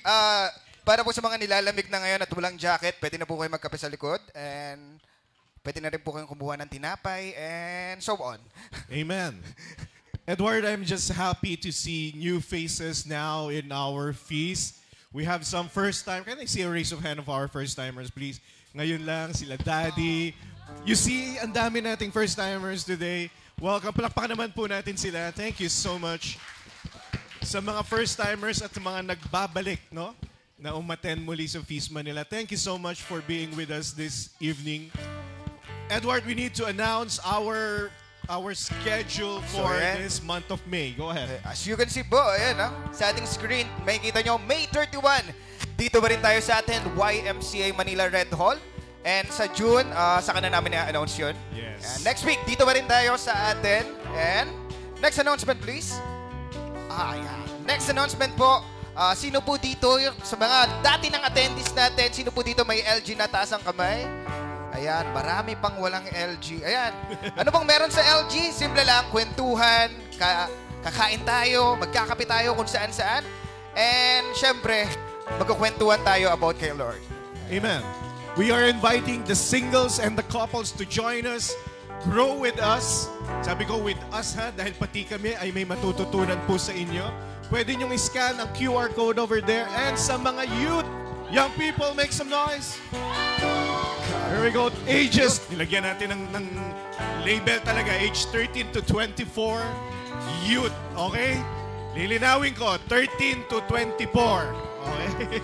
para po sa mga nilalamig na ngayon at walang jacket, pwede na po kayo magkape sa likod. And pwede na rin po kayong kumuha ng tinapay and so on. Amen. Edward, I'm just happy to see new faces now in our feast. We have some first time. Can I see a raise of hand of our first timers, please? Ngayon lang, sila Daddy. You see, ang dami nating first timers today. Welcome. Palakpakan naman po natin sila. Thank you so much. Sa mga first timers at sa mga nagbabalik, no? Na umattend muli sa Feast Manila. Thank you so much for being with us this evening. Edward, we need to announce our schedule for this month of May. Go ahead. As you can see po, ayan, sa ating screen, may kita nyo, May 31. Dito ba rin tayo sa atin, YMCA Manila Red Hall. And sa June, saka na namin i-announce yun. Yes. And next week, dito ba rin tayo sa atin. And next announcement, please. Ayan. Next announcement po, sino po dito, sa mga dati ng attendees natin, sino po dito may LG na taas ang kamay? Ayan, marami pang walang LG. Ayan, ano bang meron sa LG? Simple lang, kwentuhan, kakain tayo, magkakape tayo kung saan-saan. And syempre, magkukwentuhan tayo about kay Lord. Amen. We are inviting the singles and the couples to join us, grow with us. Sabi ko with us ha, dahil pati kami ay may matututunan po sa inyo. Pwede nyong i-scan ang QR code over there. And sa mga youth, young people, make some noise. Here we go. Ages. Nilagyan natin ng label talaga, age 13 to 24, youth. Okay? Lilinawin ko, 13 to 24. Okay?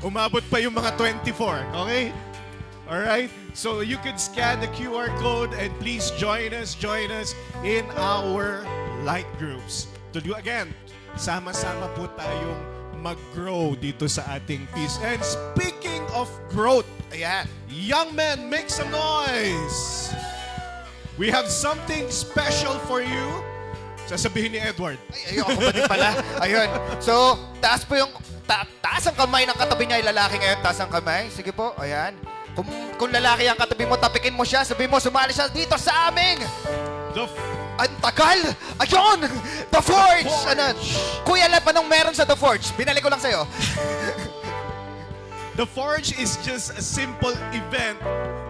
Umabot pa yung mga 24. Okay? Alright? So you can scan the QR code and please join us in our light groups. To do again, sama-sama po tayong mag-grow dito sa ating feast. And speaking of growth, Ayan. young men, make some noise! We have something special for you. Sasabihin ni Edward. Ay, ayun, ako pa din pala. Ayun. So, taas po yung, taas ang kamay ng katabi niya, yung lalaki ngayon, taas ang kamay. Sige po, ayan. Kung lalaki ang katabi mo, tapikin mo siya, sabihin mo, sumali siya dito sa aming. Ang tagal! Ayun! The Forge! Ano? Kuya Lep, anong meron sa The Forge? Binalik ko lang sa'yo. The Forge is just a simple event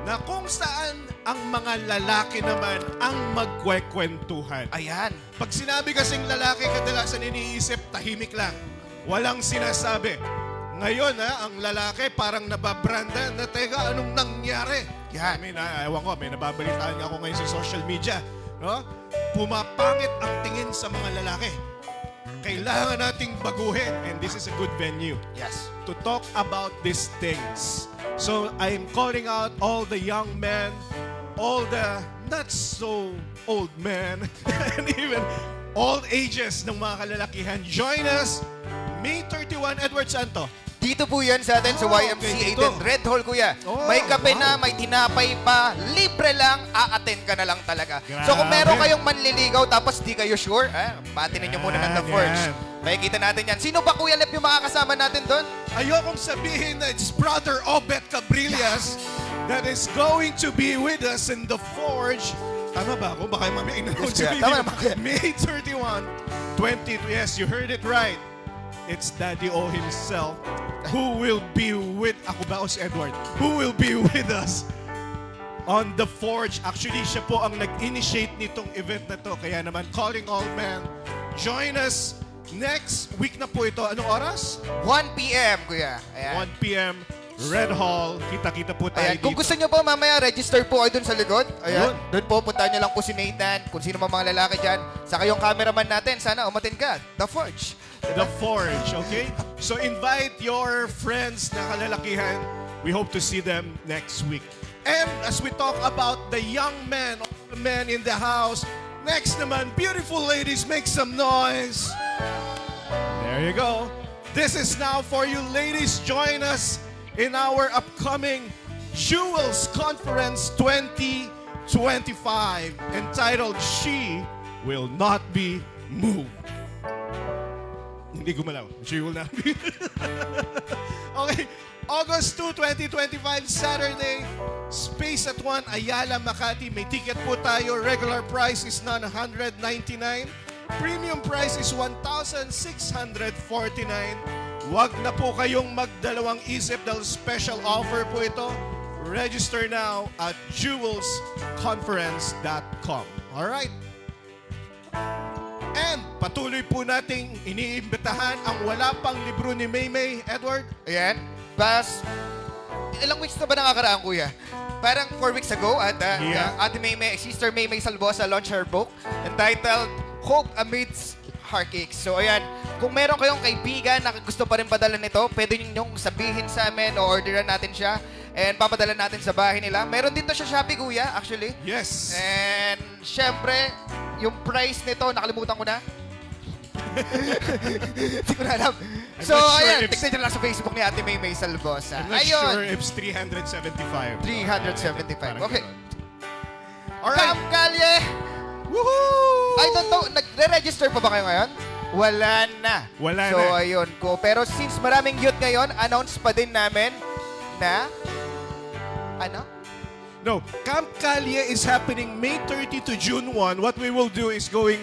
na kung saan ang mga lalaki naman ang magkwekwentuhan. Ayan. Pag sinabi kasing lalaki, kadalasan iniisip, tahimik lang. Walang sinasabi. Ngayon, ang lalaki parang nababranda na, teka, anong nangyari? Yan. I mean, ewan ko, may nababalitaan ako ngayon sa social media. No? Pumapangit ang tingin sa mga lalaki. Kailangan nating baguhin, and this is a good venue. Yes. To talk about these things. So I'm calling out all the young men, all the not so old men, and even all ages ng mga kalalakihan. Join us May 31, Edward Santo. Dito po yan sa atin sa YMCA okay, din. Red Hall, kuya. Oh, may kape wow. na, may tinapay pa. Libre lang, a-attend ka na lang talaga. Grabe. So kung meron kayong manliligaw tapos di kayo sure, patinin nyo muna ng The Yan, Forge. yan. Makikita natin yan. Sino ba, Kuya Lep, yung makakasama natin doon? Ayokong sabihin na it's Brother Obet Cabrillas that is going to be with us in The Forge. Tama ba ako? Baka mamaya in-announce Yes, kuya. yung Tama video. naman, kuya. May 31, 20. Yes, you heard it right. It's Daddy O himself who will be with, ako ba o si Edward? Who will be with us on The Forge. Actually, siya po ang nag-initiate nitong event na to. Kaya naman, calling all men, join us next week na po ito. Anong oras? 1 p.m., kuya. Ayan. 1 p.m. Red Hall. Kita-kita po tayo Ayan. Kung dito. gusto nyo po, mamaya, register po kayo dun sa likod. Ayan. Yun. Doon po, puntahan nyo lang po si Nathan. Kung sino mga lalaki dyan. Saka yung cameraman natin, sana umatin ka. The Forge. The Forge, okay? So invite your friends na kalalakihan. We hope to see them next week. And as we talk about the young men, all the men in the house, next naman, beautiful ladies, make some noise. There you go. This is now for you ladies. Join us in our upcoming Jewels Conference 2025 entitled She Will Not Be Moved. Hindi gumalaw. She will not be. Okay. August 2, 2025, Saturday. Space at 1, Ayala, Makati. May ticket po tayo. Regular price is $999. Premium price is $1,649. Huwag na po kayong magdalawang isip dahil special offer po ito. Register now at jewelsconference.com. Alright? And patuloy po nating iniimbitahan ang wala pang libro ni Maymay, Edward. Ayan. Bas, ilang weeks na ba nakakaraan, kuya? Parang 4 weeks ago, at Ate Maymay, Sister Maymay Salvosa launched her book entitled Hope Amidst Heartaches. So, ayan. Kung meron kayong kaibigan na gusto pa rin padala nito, pwede ninyong sabihin sa amin o orderan natin siya. And papadala natin sa bahay nila. Meron dito sa Shopee, kuya, actually. Yes. And, syempre, yung price nito, nakalimutan ko na. Hindi ko na alam. So, not sure ayan, if- tignan nyo lang sa Facebook ni Ate Maymay Salvosa. I'm not Ayun, sure if it's 375. 375. Okay. Alright. Cam Kalye! Woohoo! I don't know, nagre-register pa ba kayo ngayon? Wala na. Wala so, na. ayun ko. Pero since maraming youth ngayon, announce pa din namin na, ano? No, Camp Kalye is happening May 30 to June 1. What we will do is we're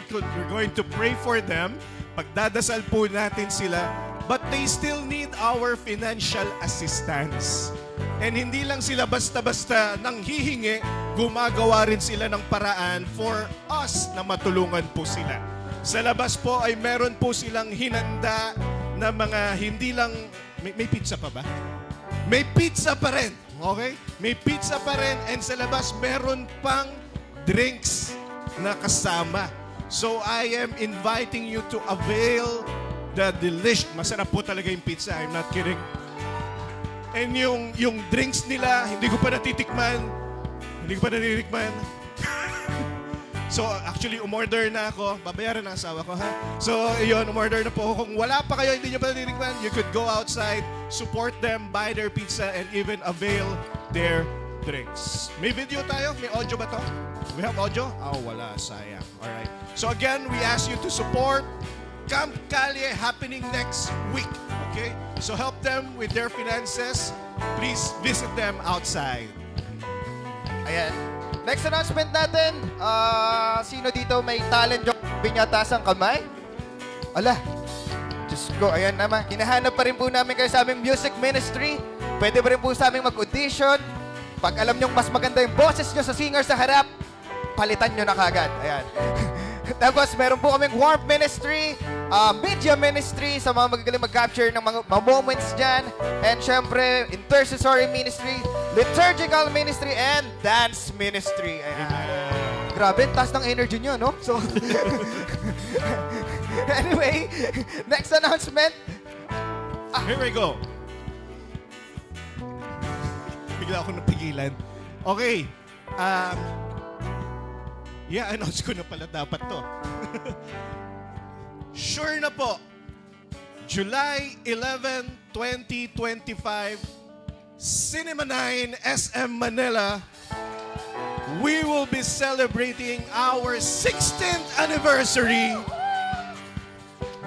going to pray for them. Pagdadasal po natin sila. But they still need our financial assistance. And hindi lang sila basta-basta nang hihingi, gumagawa rin sila ng paraan for us na matulungan po sila. Sa labas po ay meron po silang hinanda na mga hindi lang... May pizza pa ba? May pizza pa rin. Okay? May pizza pa rin and sa labas meron pang drinks na kasama. So I am inviting you to avail the delicious. Masarap po talaga yung pizza. I'm not kidding. And yung drinks nila, hindi ko pa natitikman. So, actually, umorder na ako. Babayaran ng asawa ko, ha? So, yun, umorder na po ako. Kung wala pa kayo, hindi nyo pa natitikman, you could go outside, support them, buy their pizza, and even avail their drinks. May video tayo? May audio ba to? We have audio? Oh, wala. Sayang. Alright. So, again, we ask you to support Camp Calye happening next week. Okay? So, help them with their finances. Please visit them outside. Ayan. Next announcement natin, sino dito may talent yung pinyataas ang kamay? Ala, Diyos ko, ayan naman. Hinahanap pa rin po namin kayo sa aming music ministry. Pwede pa rin po sa aming mag-audition. Pag alam nyong mas maganda yung boses nyo sa singer sa harap, palitan nyo na kagad. Ayan. Tapos, meron po kaming warmth ministry, media ministry sa mga magagaling mag-capture ng mga moments dyan. And syempre, intercessory ministry, liturgical ministry, and dance ministry. Ayan. Grabe, taas ng energy nyo, no? So, anyway, next announcement. Here we go. Bigla ako napigilan. Okay. Announce ko na pala dapat to. Sure na po. July 11, 2025, Cinema 9, SM Manila. We will be celebrating our 16th anniversary.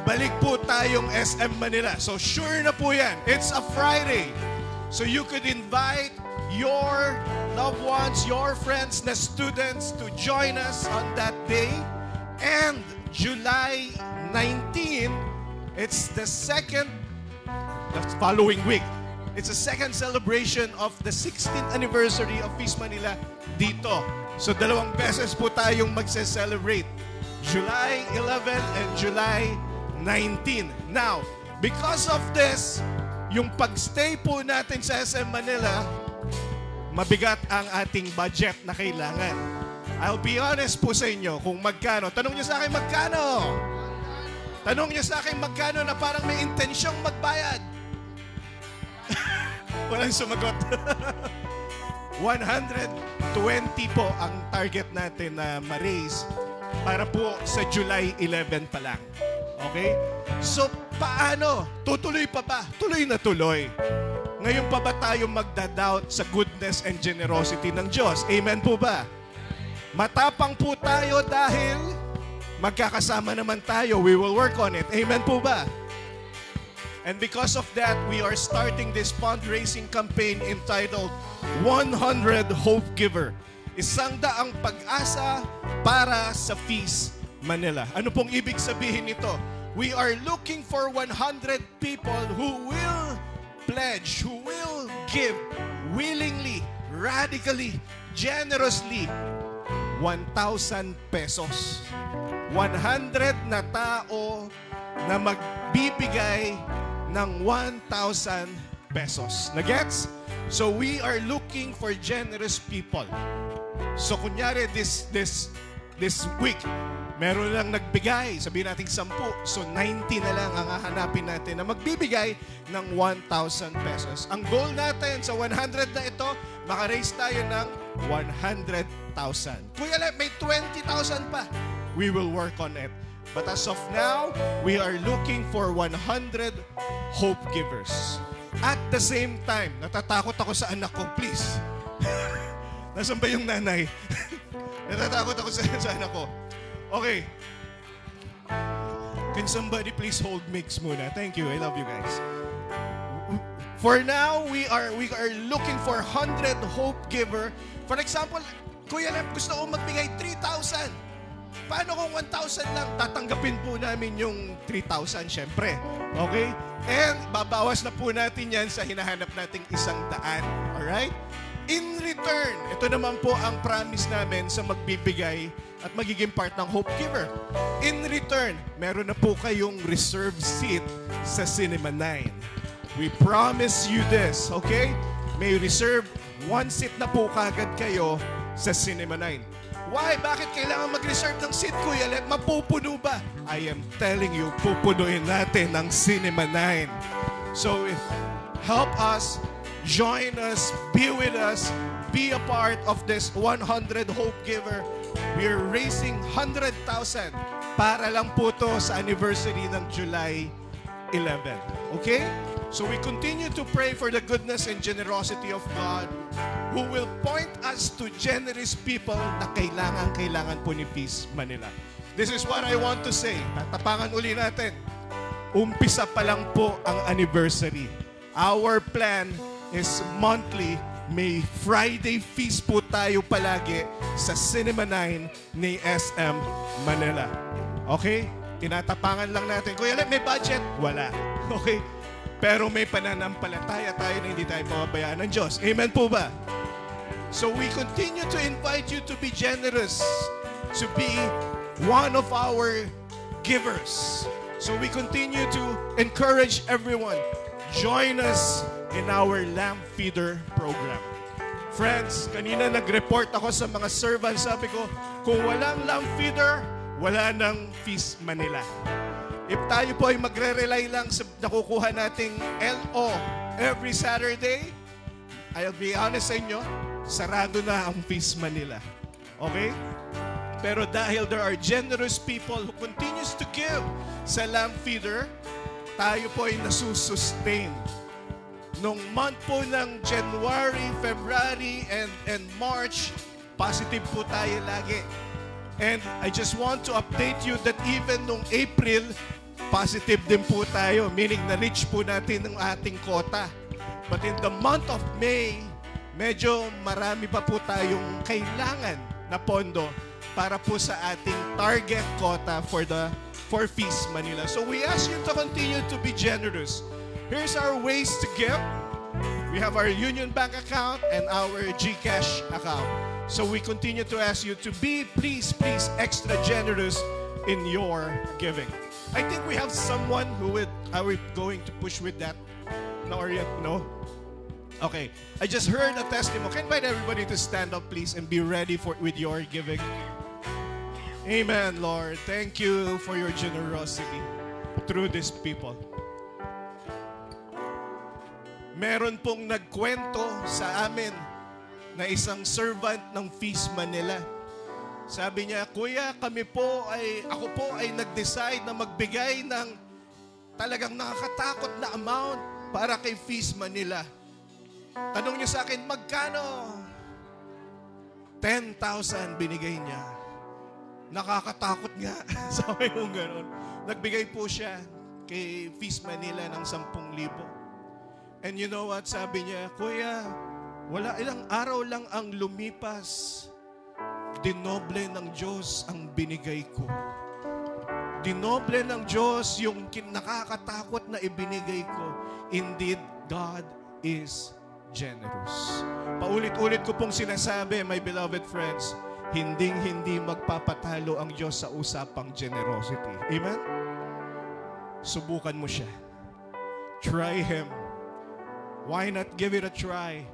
Balik po tayong SM Manila. So sure na po yan. It's a Friday. So you could invite your loved ones, your friends na students to join us on that day. And July 19, it's the following week. It's a second celebration of the 16th anniversary of Feast Manila dito. So 2 beses po tayong magse-celebrate. July 11 and July 19. Now, because of this, yung pag-stay po natin sa SM Manila, mabigat ang ating budget na kailangan. I'll be honest po sa inyo kung magkano. Tanong niyo sa akin magkano? Tanong niyo sa akin magkano na parang may intensyong magbayad. Walang sumagot. 120 po ang target natin na ma-raise para po sa July 11 pa lang. Okay? So, paano? Tutuloy pa ba? Tuloy na tuloy. Ngayon pa ba tayo magdadoubt sa goodness and generosity ng Diyos? Amen po ba? Matapang po tayo dahil magkakasama naman tayo. We will work on it. Amen po ba? And because of that, we are starting this fundraising campaign entitled 100 Hope Giver. 100 pag-asa para sa Feast Manila. Ano pong ibig sabihin nito? We are looking for 100 people who will pledge, who will give willingly, radically, generously 1,000 pesos. 100 na tao na magbibigay ng 1,000 pesos. Nagets? So we are looking for generous people. So kunyari this week, meron lang nagbigay, sabihin natin 10. So 90 na lang ang hahanapin natin na magbibigay ng 1,000 pesos. Ang goal natin sa 100 na ito, makaraise tayo ng 100,000. Kuya Lep, may 20,000 pa. We will work on it. But as of now, we are looking for 100 hope givers. At the same time, natatakot ako sa anak ko, please. Nasaan ba yung nanay? Natatakot ako sa anak ko. Okay. Can somebody please hold mix muna? Thank you. I love you guys. For now, we are looking for 100 hope giver. For example, Kuya Lep, gusto ko magbigay 3,000. Paano kung 1,000 lang? Tatanggapin po namin yung 3,000, syempre. Okay? And babawas na po natin yan sa hinahanap nating 100. Alright? In return, ito naman po ang promise namin sa magbibigay at magiging part ng Hope Giver. In return, meron na po kayong reserved seat sa Cinema 9. We promise you this, okay? may reserve one seat na po kagad kayo sa Cinema 9. Why? Bakit kailangan mag-reserve ng seat, Kuya Let? Mapupuno ba? I am telling you, pupunuin natin ang Cinema 9. So, help us, join us, be with us, be a part of this 100 Hope Giver. We're raising 100,000 para lang po to sa anniversary ng July 11. Okay? So we continue to pray for the goodness and generosity of God who will point us to generous people na kailangan po ni Peace Manila. This is what I want to say. Tatapangan uli natin. Umpisa pa lang po ang anniversary. Our plan is monthly. May Friday feast po tayo palagi sa Cinema 9 ni SM Manila. Okay? Tinatapangan lang natin. Kuya, may budget? Wala. Okay? Pero may pananampalataya tayo na hindi tayo pababayaan ng Diyos. Amen po ba? So we continue to invite you to be generous, to be one of our givers. So we continue to encourage everyone. Join us in our lamb feeder program. Friends, kanina nag-report ako sa mga servants. Sabi ko, kung walang lamb feeder, wala nang Feast Manila. If tayo po ay magre-rely lang sa nakukuha nating LO every Saturday, I'll be honest sa inyo, sarado na ang Feast Manila. Okay? Pero dahil there are generous people who continues to give sa lamb feeder, tayo po ay nasusustain. Nung month po ng January, February, and March, positive po tayo lagi. And I just want to update you that even nung April, positive din po tayo, meaning na-reach po natin ang ating quota. But in the month of May, medyo marami pa po tayong kailangan na pondo para po sa ating target quota for Feast Manila. So we ask you to continue to be generous. Here's our ways to give. We have our Union Bank account and our GCash account. So we continue to ask you to be, please, extra generous in your giving. I think we have someone are we going to push with that? No, or yet? No? Okay. I just heard a testimony. Can I invite everybody to stand up, please, and be ready with your giving? Amen, Lord. Thank you for your generosity through these people. Meron pong nagkwento sa amin na isang servant ng Feast Manila. Sabi niya, Kuya, ako po ay nag-decide na magbigay ng talagang nakakatakot na amount para kay Feast Manila. Tanong niya sa akin, magkano? 10,000 binigay niya. Nakakatakot nga. Sabi ko gano'n. Nagbigay po siya kay Feast Manila ng 10,000. And you know what? Sabi niya, Kuya, wala ilang araw lang ang lumipas. Dinoble ng Diyos ang binigay ko. Dinoble ng Diyos yung nakakatakot na ibinigay ko. Indeed, God is generous. Paulit-ulit ko pong sinasabi, my beloved friends, hinding-hindi magpapatalo ang Diyos sa usapang generosity. Amen? Subukan mo siya. Try Him. Why not give it a try?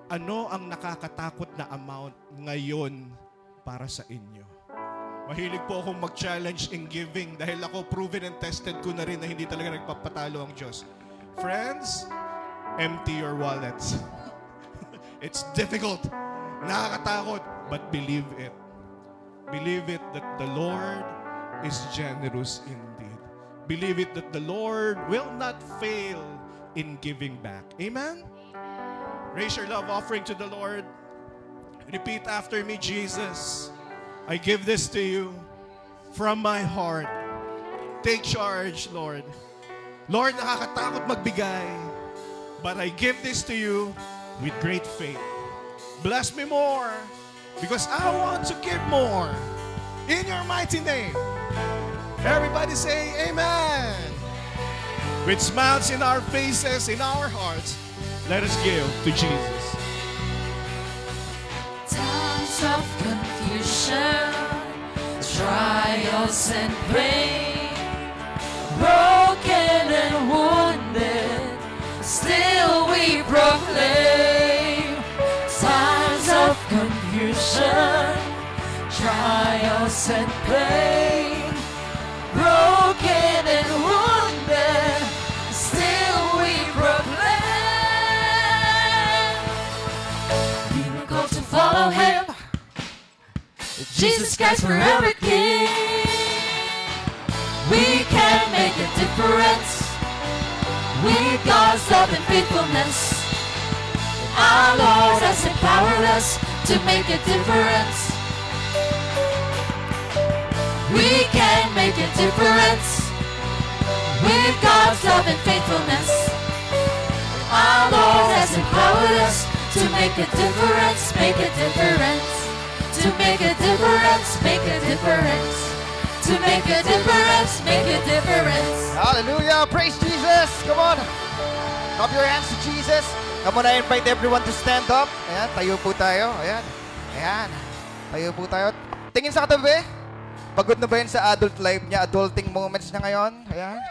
Ano ang nakakatakot na amount ngayon para sa inyo? Mahilig po akong mag-challenge in giving dahil ako proven and tested ko na rin na hindi talaga nagpapatalo ang Diyos. Friends, empty your wallets. It's difficult. Nakakatakot. But believe it. Believe it that the Lord is generous indeed. Believe it that the Lord will not fail in giving back. Amen? Raise your love offering to the Lord. Repeat after me, Jesus, I give this to you from my heart. Take charge, Lord. Lord, nakakatakot magbigay, but I give this to you with great faith. Bless me more, because I want to give more. In your mighty name. Everybody say amen. With smiles in our faces, in our hearts, let us give to Jesus. Times of confusion, trials and pain, broken and wounded, still we proclaim. affliction, trials and pain, broken and wounded, still we proclaim. We were called to follow Him, Jesus Christ forever King. We can make a difference with God's love and faithfulness. Our Lord has empowered us to make a difference. We can make a difference with God's love and faithfulness. Our Lord has empowered us to make a difference, make a difference, to make a difference, make a difference, to make a difference, make a difference. Hallelujah! Praise Jesus! Come on! Clap your hands to Jesus. Come on, I invite everyone to stand up. Ayan, tayo po tayo. Ayan. Ayan. Tayo po tayo. Tingin sa katabi. Pagod na ba yan sa adult life niya? Adulting moments niya ngayon? Ayan.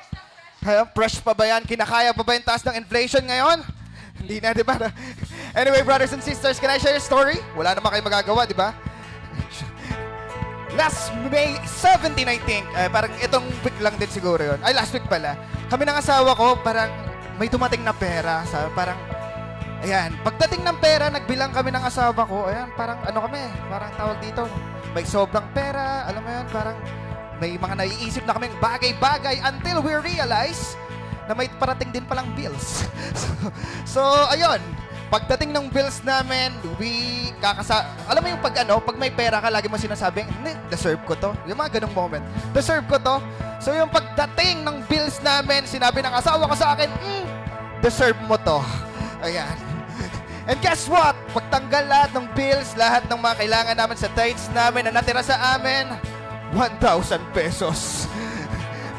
Ayan. Fresh pa ba yan? Kinakaya pa ba yung taas ng inflation ngayon? Hindi na, di ba? Anyway, brothers and sisters, can I share a story? Wala naman kayo magagawa, di ba? Last May 17, I think. Parang itong week lang din siguro yun. Ay, last week pala. Kami ng asawa ko, parang may dumating na pera. Parang, ayan. Pagdating ng pera, nagbilang kami ng asawa ko. Ayan, parang ano kami, parang tawag dito. May sobrang pera, alam mo yan, parang may mga naiisip na kaming bagay-bagay until we realize na may parating din palang bills. So ayun. Pagdating ng bills namin, alam mo yung pag may pera ka, lagi mo sinasabing, deserve ko to. Yung mga ganong moment. Deserve ko to. So yung pagdating ng bills namin, sinabi ng asawa ko sa akin, deserve mo to. Ayan. And guess what? Pagtanggal lahat ng bills, lahat ng mga kailangan namin sa tithes namin na natira sa amin, 1,000 pesos.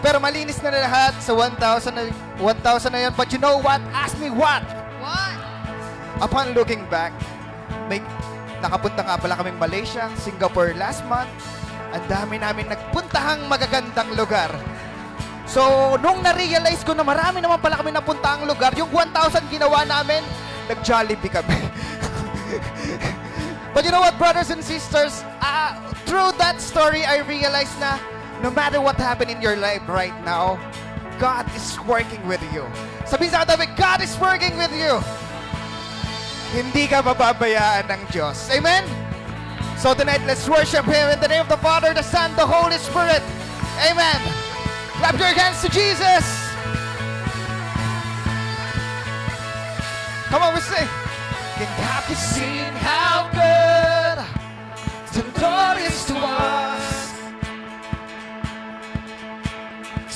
Pero malinis na lahat sa 1,000 na yun. But you know what? Ask me what? What? Upon looking back, may nakapunta nga pala kaming Malaysia, Singapore last month. Ang dami namin nagpuntahang magagandang lugar. So, nung na-realize ko na marami naman pala kami napuntahang lugar, yung 1,000 ginawa namin, nag-Jollibee kami. But you know what, brothers and sisters? Through that story, I realized na no matter what happened in your life right now, God is working with you. Sabihin sa katabi, God is working with you. Hindi ka mababayaan ng Diyos. Amen? So tonight, let's worship Him in the name of the Father, the Son, the Holy Spirit. Amen. Clap your hands to Jesus. Come on, we sing. Have you seen how good the Lord is to us?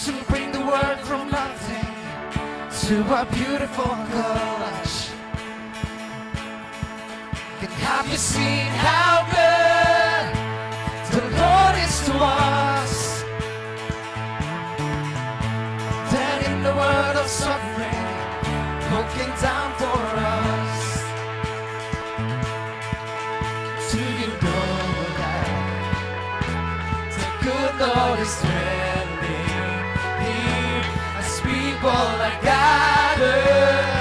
To bring the word from nothing to a beautiful collage. Have you seen how good the Lord is to us? That in the world of suffering, looking down for us. Do you know that the good Lord is dwelling here as people are gathered?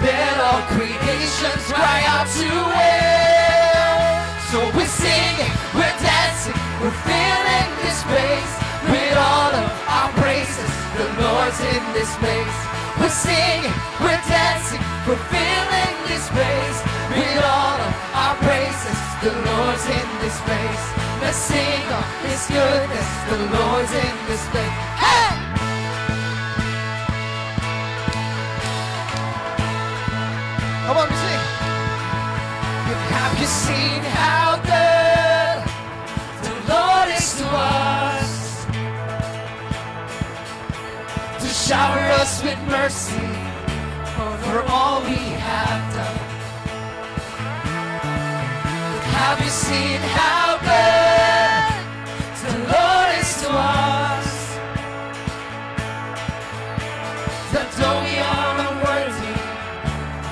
Let all creations cry out to Him. So we sing, we're dancing, we're filling this place with all of our praises. The Lord's in this place. We're singing, we're dancing, we're filling this place with all of our praises. The Lord's in this place. Let's sing of His goodness. The Lord's in this place. Hey! Come on, we sing. Have you seen how good the Lord is to us? To shower us with mercy for all we have done. Have you seen how good the Lord is to us? That though we are unworthy,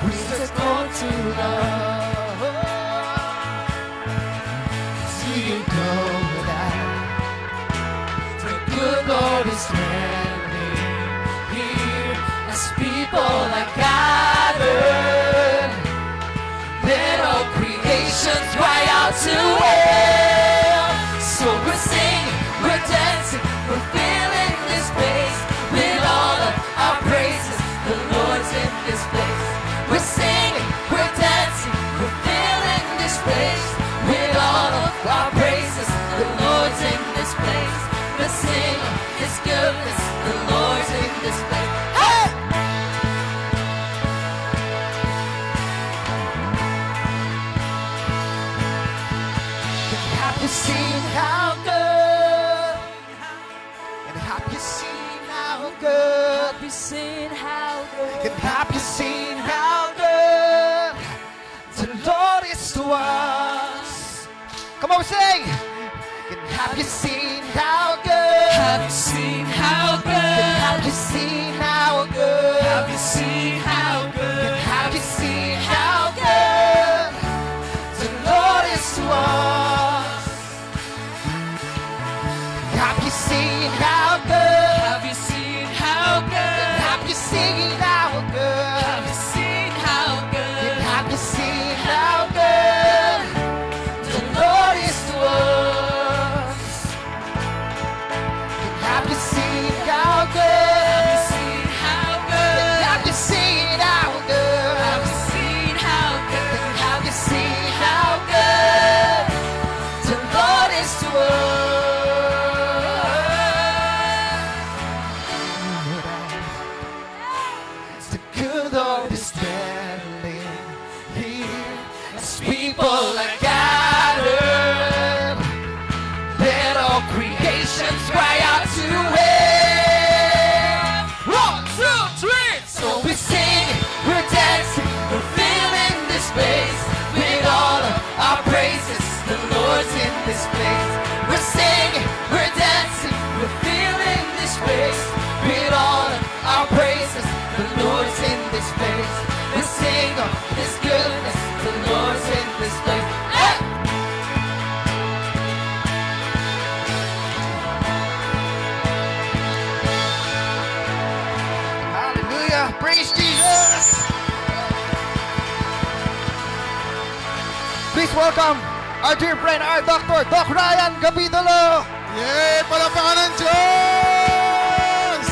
we just go to love. Do you know that the good Lord is dwelling here as people are gathered? Let all creations cry you seen how good? And have you seen how good? Have you seen how good? And have you seen how good the Lord is to us? Come on, sing! And have you seen how good? Have you seen how good? And have you seen how good? Have you seen how good? Have you seen how good the Lord is to us? Have you seen how good? Have you seen how good? Have you seen how good? Have you seen how good? Have you seen how good the Lord is to us? Have you seen how good? Have you seen how good? Have you seen how good? Have you seen how good? Have you seen how good the Lord is to us? The good Lord is standing here as people are gathered. Let all creations cry out to Him. 1, 2, 3. So we sing, we're dancing, we're filling this place with all of our praises. The Lord's in this place. We're singing, we're dancing, we're filling this place with all of our praises. The Lord's in this place. We sing of His goodness. The Lord's in this place. Hey! Hallelujah! Praise Jesus! Please welcome our dear friend, our Dr. Doc Ryan Capitolo. Yay! Palapakan ng Diyos!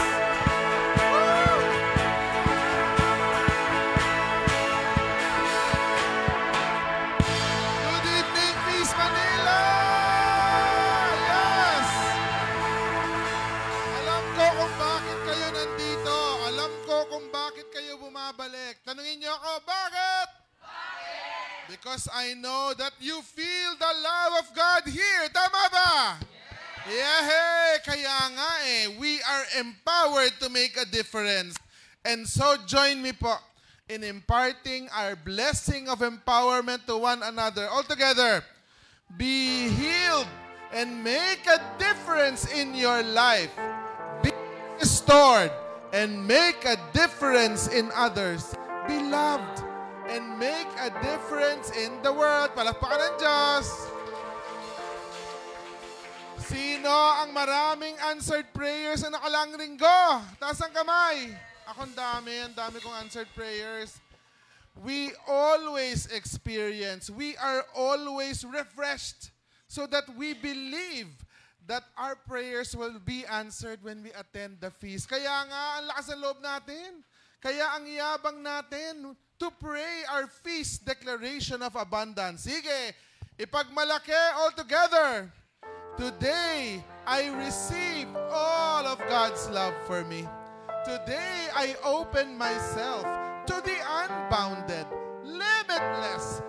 Good evening, Peace Manila! Yes! Alam ko kung bakit kayo nandito. Alam ko kung bakit kayo bumabalik. Tanungin niyo ako, bakit? Because I know that you feel the love of God here. Tama ba? Yeah, kaya nga we are empowered to make a difference. And so join me po in imparting our blessing of empowerment to one another. All together, be healed and make a difference in your life. Be restored and make a difference in others. Be loved and make a difference in the world. Palakpakan ng Diyos. Sino ang maraming answered prayers na nakalang linggo? Taas ang kamay. Ako ang dami kong answered prayers. We always experience, we are always refreshed so that we believe that our prayers will be answered when we attend the feast. Kaya nga, ang lakas ng loob natin. Kaya ang yabang natin to pray our feast declaration of abundance. Sige, ipagmalaki all together. Today, I receive all of God's love for me. Today, I open myself to the unbounded, limitless,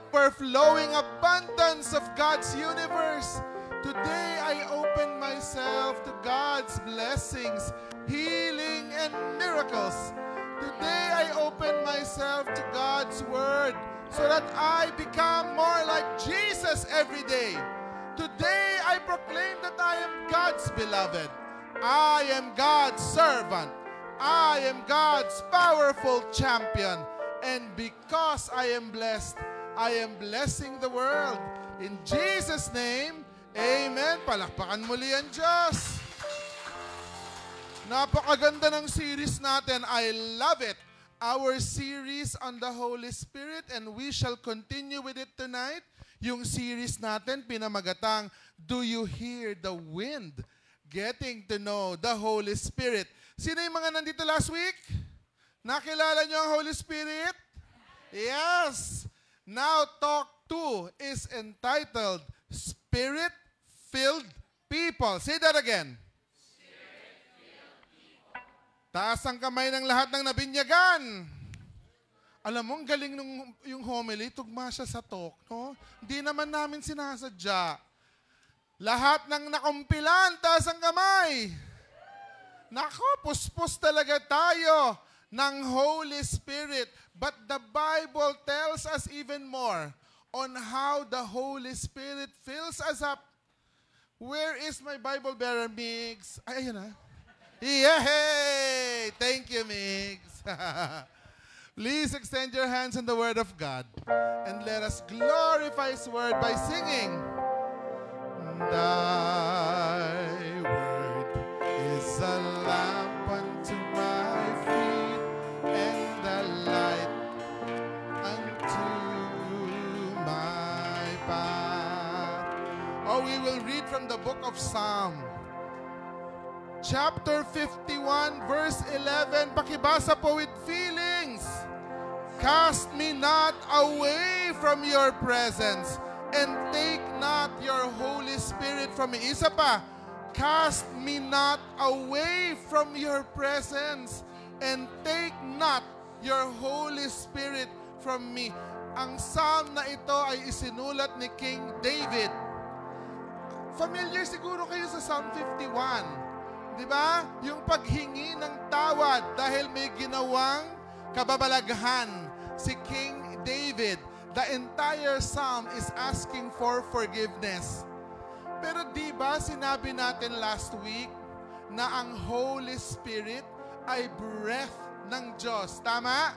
overflowing abundance of God's universe. Today, I open myself to God's blessings, healing, and miracles. Today, I open myself to God's Word so that I become more like Jesus every day. Today, I proclaim that I am God's beloved. I am God's servant. I am God's powerful champion. And because I am blessed, I am blessing the world. In Jesus' name, amen. Palakpakan muli ang Diyos. Napakaganda ng series natin. I love it. Our series on the Holy Spirit, and we shall continue with it tonight. Yung series natin, pinamagatang, Do You Hear the Wind? Getting to know the Holy Spirit. Sino yung mga nandito last week? Nakilala nyo ang Holy Spirit? Yes. Now, talk 2 is entitled Spirit-Filled People. Say that again. Taas ang kamay ng lahat ng nabinyagan. Alam mo, ang galing nung yung homily, tugma siya sa talk, no? Hindi naman namin sinasadya. Lahat ng nakumpilan, taas ang kamay. Nako, puspos talaga tayo ng Holy Spirit. But the Bible tells us even more on how the Holy Spirit fills us up. Where is my Bible bearer, Migs? Ay, ayun na. Yay! Thank you, Migs. Please extend your hands on the Word of God and let us glorify His Word by singing. Thy Word is a lamp unto my feet and the light unto my path. Oh, we will read from the book of Psalm. Chapter 51, verse 11. Pakibasa po with feelings. Cast me not away from your presence, and take not your Holy Spirit from me. Isa pa. Cast me not away from your presence, and take not your Holy Spirit from me. Ang psalm na ito ay isinulat ni King David. Familiar siguro kayo sa Psalm 51. Di ba? Yung paghingi ng tawad dahil may ginawang kababalaghan si King David. The entire psalm is asking for forgiveness. Pero di ba sinabi natin last week na ang Holy Spirit ay breath ng Diyos. Tama?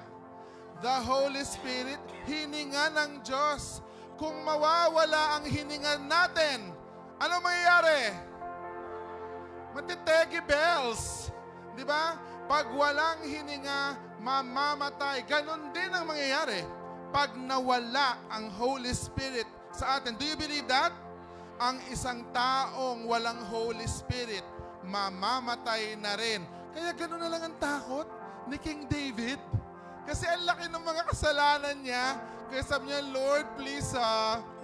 The Holy Spirit, hininga ng Diyos. Kung mawawala ang hininga natin, ano mangyayari? Matitegi bells. Di ba? Pag walang hininga, mamamatay. Ganon din ang mangyayari pag nawala ang Holy Spirit sa atin. Do you believe that? Ang isang taong walang Holy Spirit, mamamatay na rin. Kaya ganon na lang ang takot ni King David. Kasi ang laki ng mga kasalanan niya. Kaya sabi niya, Lord, please,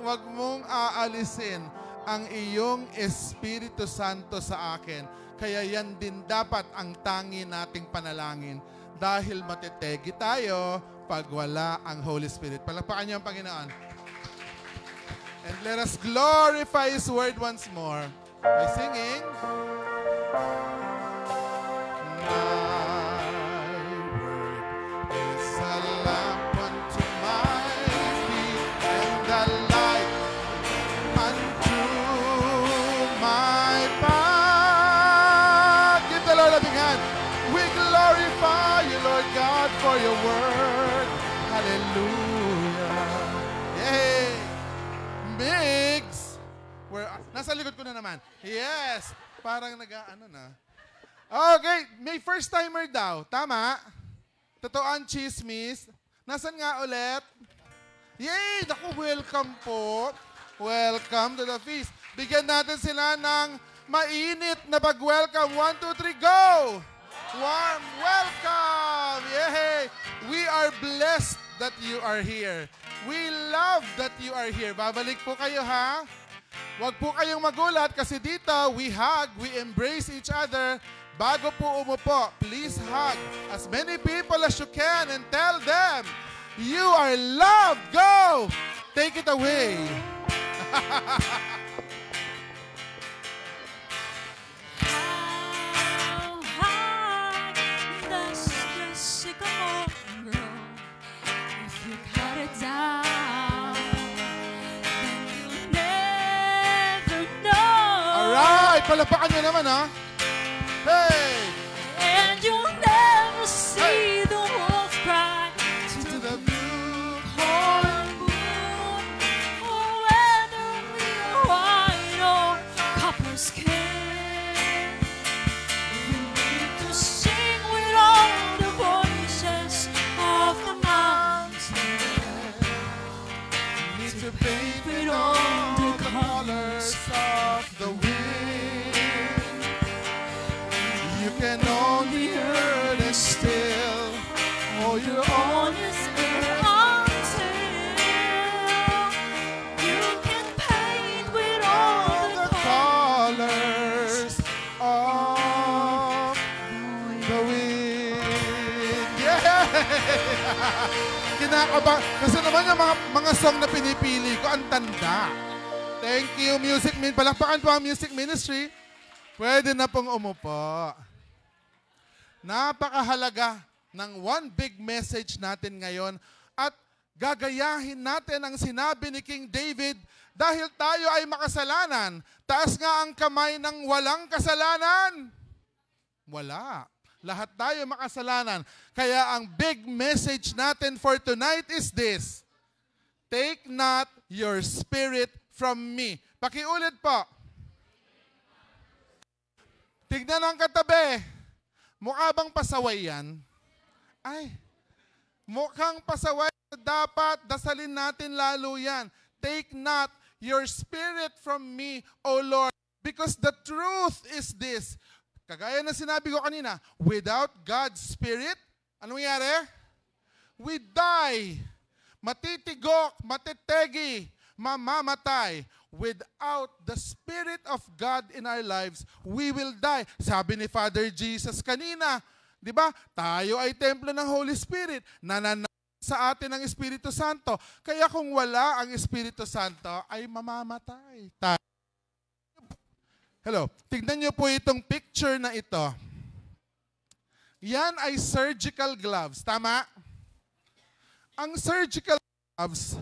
huwag mong aalisin ang iyong Espiritu Santo sa akin. Kaya yan din dapat ang tangi nating panalangin. Dahil matitegi tayo pag wala ang Holy Spirit. Palakpakan niyo ang Panginoon. And let us glorify His Word once more by singing. For your word. Hallelujah. Yay! Migs! Nasa likod ko na naman. Yes! Parang nag-ano na. Okay, may first timer daw. Tama? Totoo ang chismis. Nasaan nga ulit? Yay! Naku, welcome po. Welcome to the feast. Bigyan natin sila ng mainit na pag-welcome. 1, 2, 3, go! Warm welcome! Yay! We are blessed that you are here. We love that you are here. Babalik po kayo, ha? Huwag po kayong magulat kasi dito, we hug, we embrace each other. Bago po umupo, please hug as many people as you can and tell them, you are loved. Go! Take it away. Palapakan nyo naman, ha? Hey! And you'll never see the wolf cry To the blue horn moon, or whether we are white or copper skin. We need to sing with all the voices of the mountain. We need to paint with all the colors of the wind. You can only hurt and still, oh, you're on his until you can paint with all the colors of the wind. Yeah! Kinakaba. Kasi naman yung mga song na pinipili ko, ang tanda. Thank you, Music Ministry. Palakpakan po ang Music Ministry. Pwede na pong umupo. Napakahalaga ng one big message natin ngayon at gagayahin natin ang sinabi ni King David dahil tayo ay makasalanan. Taas nga ang kamay ng walang kasalanan. Wala. Lahat tayo makasalanan. Kaya ang big message natin for tonight is this: take not your spirit from me. Pakiulit po. Tignan ang katabi. Mukha bang pasaway yan? Ay, mukhang pasaway. Dapat dasalin natin lalo yan. Take not your spirit from me, O Lord. Because the truth is this. Kagaya na sinabi ko kanina, without God's Spirit, anong nangyari? We die. Matitigok, matitegi, mamamatay. Without the Spirit of God in our lives, we will die. Sabi ni Father Jesus kanina, di ba? Tayo ay templo ng Holy Spirit. Nananaw sa atin ang Espiritu Santo. Kaya kung wala ang Espiritu Santo, ay mamamatay. Hello, tignan niyo po itong picture na ito. Yan ay surgical gloves, tama? Ang surgical gloves,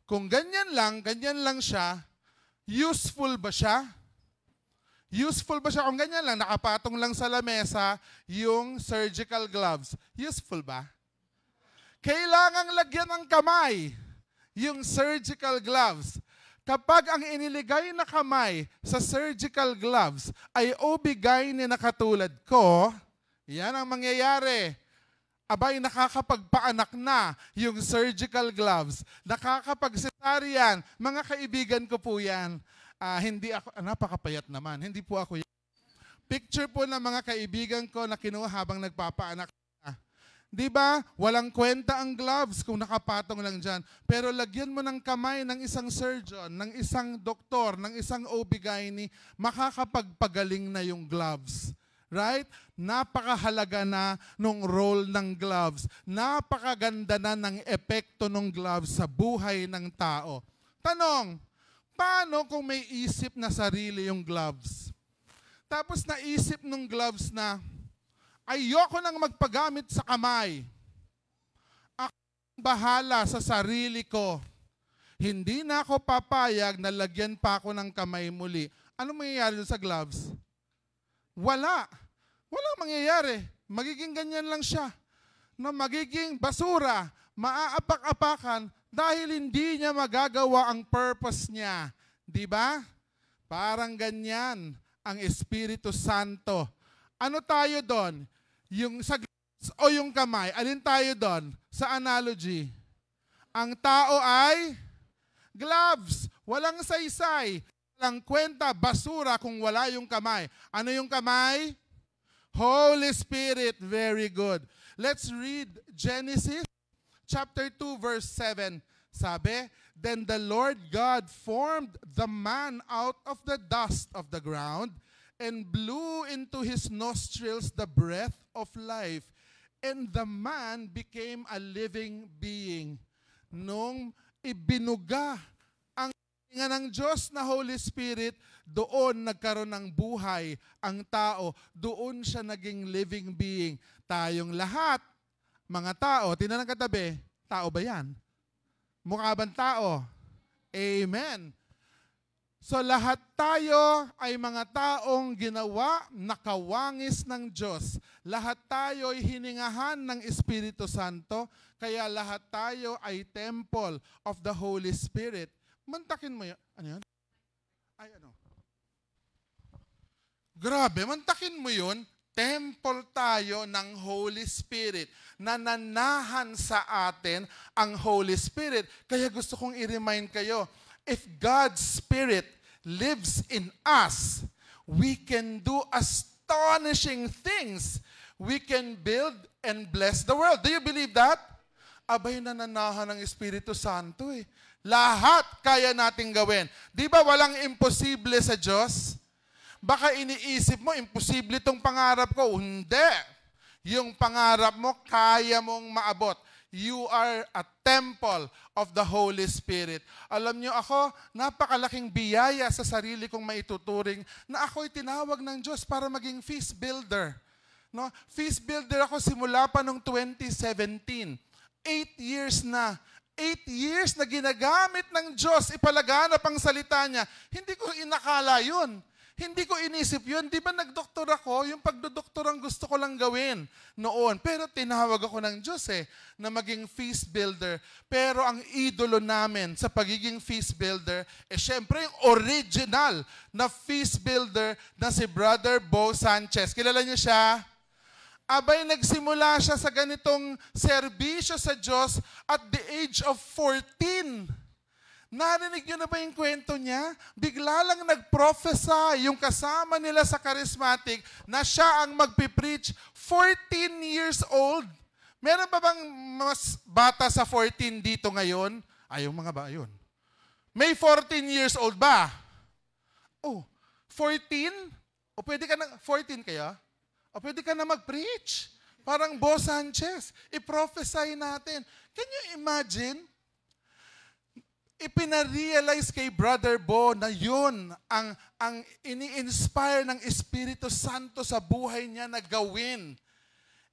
kung ganyan lang siya, useful ba siya? Useful ba siya? Kung ganyan lang, nakapatong lang sa lamesa, yung surgical gloves, useful ba? Kailangang lagyan ng kamay, yung surgical gloves. Kapag ang iniligay na kamay sa surgical gloves ay OB-GYN na katulad ko, yan ang mangyayari. Abay, nakakapagpaanak na yung surgical gloves. Nakakapag-cesarean. Mga kaibigan ko po yan. Hindi ako, napakapayat naman. Hindi po ako yan. Picture po ng mga kaibigan ko na kinuha habang nagpapaanak. Di ba? Walang kwenta ang gloves kung nakapatong lang dyan. Pero lagyan mo ng kamay ng isang surgeon, ng isang doktor, ng isang OB-GYN, makakapagpagaling na yung gloves. Right? Napakahalaga na nung role ng gloves. Napakaganda na ng epekto ng gloves sa buhay ng tao. Tanong, paano kung may isip na sarili yung gloves? Tapos naisip ng gloves na, ayoko nang magpagamit sa kamay. Ako bahala sa sarili ko. Hindi na ako papayag na lagyan pa ako ng kamay muli. Ano mangyayari sa gloves? Wala. Walang mangyayari. Magiging ganyan lang siya. Na magiging basura, maaapak-apakan dahil hindi niya magagawa ang purpose niya. Di ba? Parang ganyan ang Espiritu Santo. Ano tayo doon? Yung sa gloves o yung kamay? Alin tayo doon? Sa analogy. Ang tao ay gloves. Walang saysay. Walang kwenta, basura kung wala yung kamay. Ano yung kamay? Holy Spirit. Very good. Let's read Genesis chapter 2 verse 7. Sabi, then the Lord God formed the man out of the dust of the ground and blew into his nostrils the breath of life, and the man became a living being. Nung ibinuga ang hininga ng Diyos na Holy Spirit, doon nagkaroon ng buhay ang tao. Doon siya naging living being. Tayong lahat, mga tao, tingnan ang katabi, tao ba yan? Mukha bang tao? Amen. So lahat tayo ay mga taong ginawa na kawangis ng Diyos. Lahat tayo ay hiningahan ng Espiritu Santo, kaya lahat tayo ay temple of the Holy Spirit. Mantakin mo yun. Ano yun? Ay, ano? Grabe, mantakin mo yun. Temple tayo ng Holy Spirit. Nananahan sa atin ang Holy Spirit. Kaya gusto kong i-remind kayo, if God's Spirit lives in us, we can do astonishing things. We can build and bless the world. Do you believe that? Abay, nananahan ng Espiritu Santo eh. Lahat kaya nating gawin. Di ba walang imposible sa Diyos? Baka iniisip mo, imposible itong pangarap ko. Hindi. Yung pangarap mo, kaya mong maabot. You are a temple of the Holy Spirit. Alam niyo ako, napakalaking biyaya sa sarili kong maituturing na ako'y tinawag ng Diyos para maging feast builder. No? Feast builder ako simula pa noong 2017. 8 years na. 8 years na ginagamit ng Diyos, ipalaganap ang salita niya. Hindi ko inakala yun. Hindi ko inisip yun. Di ba nagdoktor ako? Yung pagdodoktor ang gusto ko lang gawin noon. Pero tinawag ako ng Diyos na maging feast builder. Pero ang idolo namin sa pagiging feast builder, syempre yung original na feast builder na si Brother Bo Sanchez. Kilala niyo siya? Abay, nagsimula siya sa ganitong serbisyo sa Diyos at the age of 14. Narinig niyo na ba yung kwento niya? Bigla lang nag-prophesy yung kasama nila sa charismatic na siya ang magpipreach 14 years old. Meron ba bang mas bata sa 14 dito ngayon? Ay, yung mga ba yun? May 14 years old ba? Oh, 14? O pwede ka na, 14 kaya? O pwede ka na mag-preach? Parang Bo Sanchez. I-prophesy natin. Can you imagine? Ipinarealize kay Brother Bo na yun ang ini-inspire ng Espiritu Santo sa buhay niya na gawin.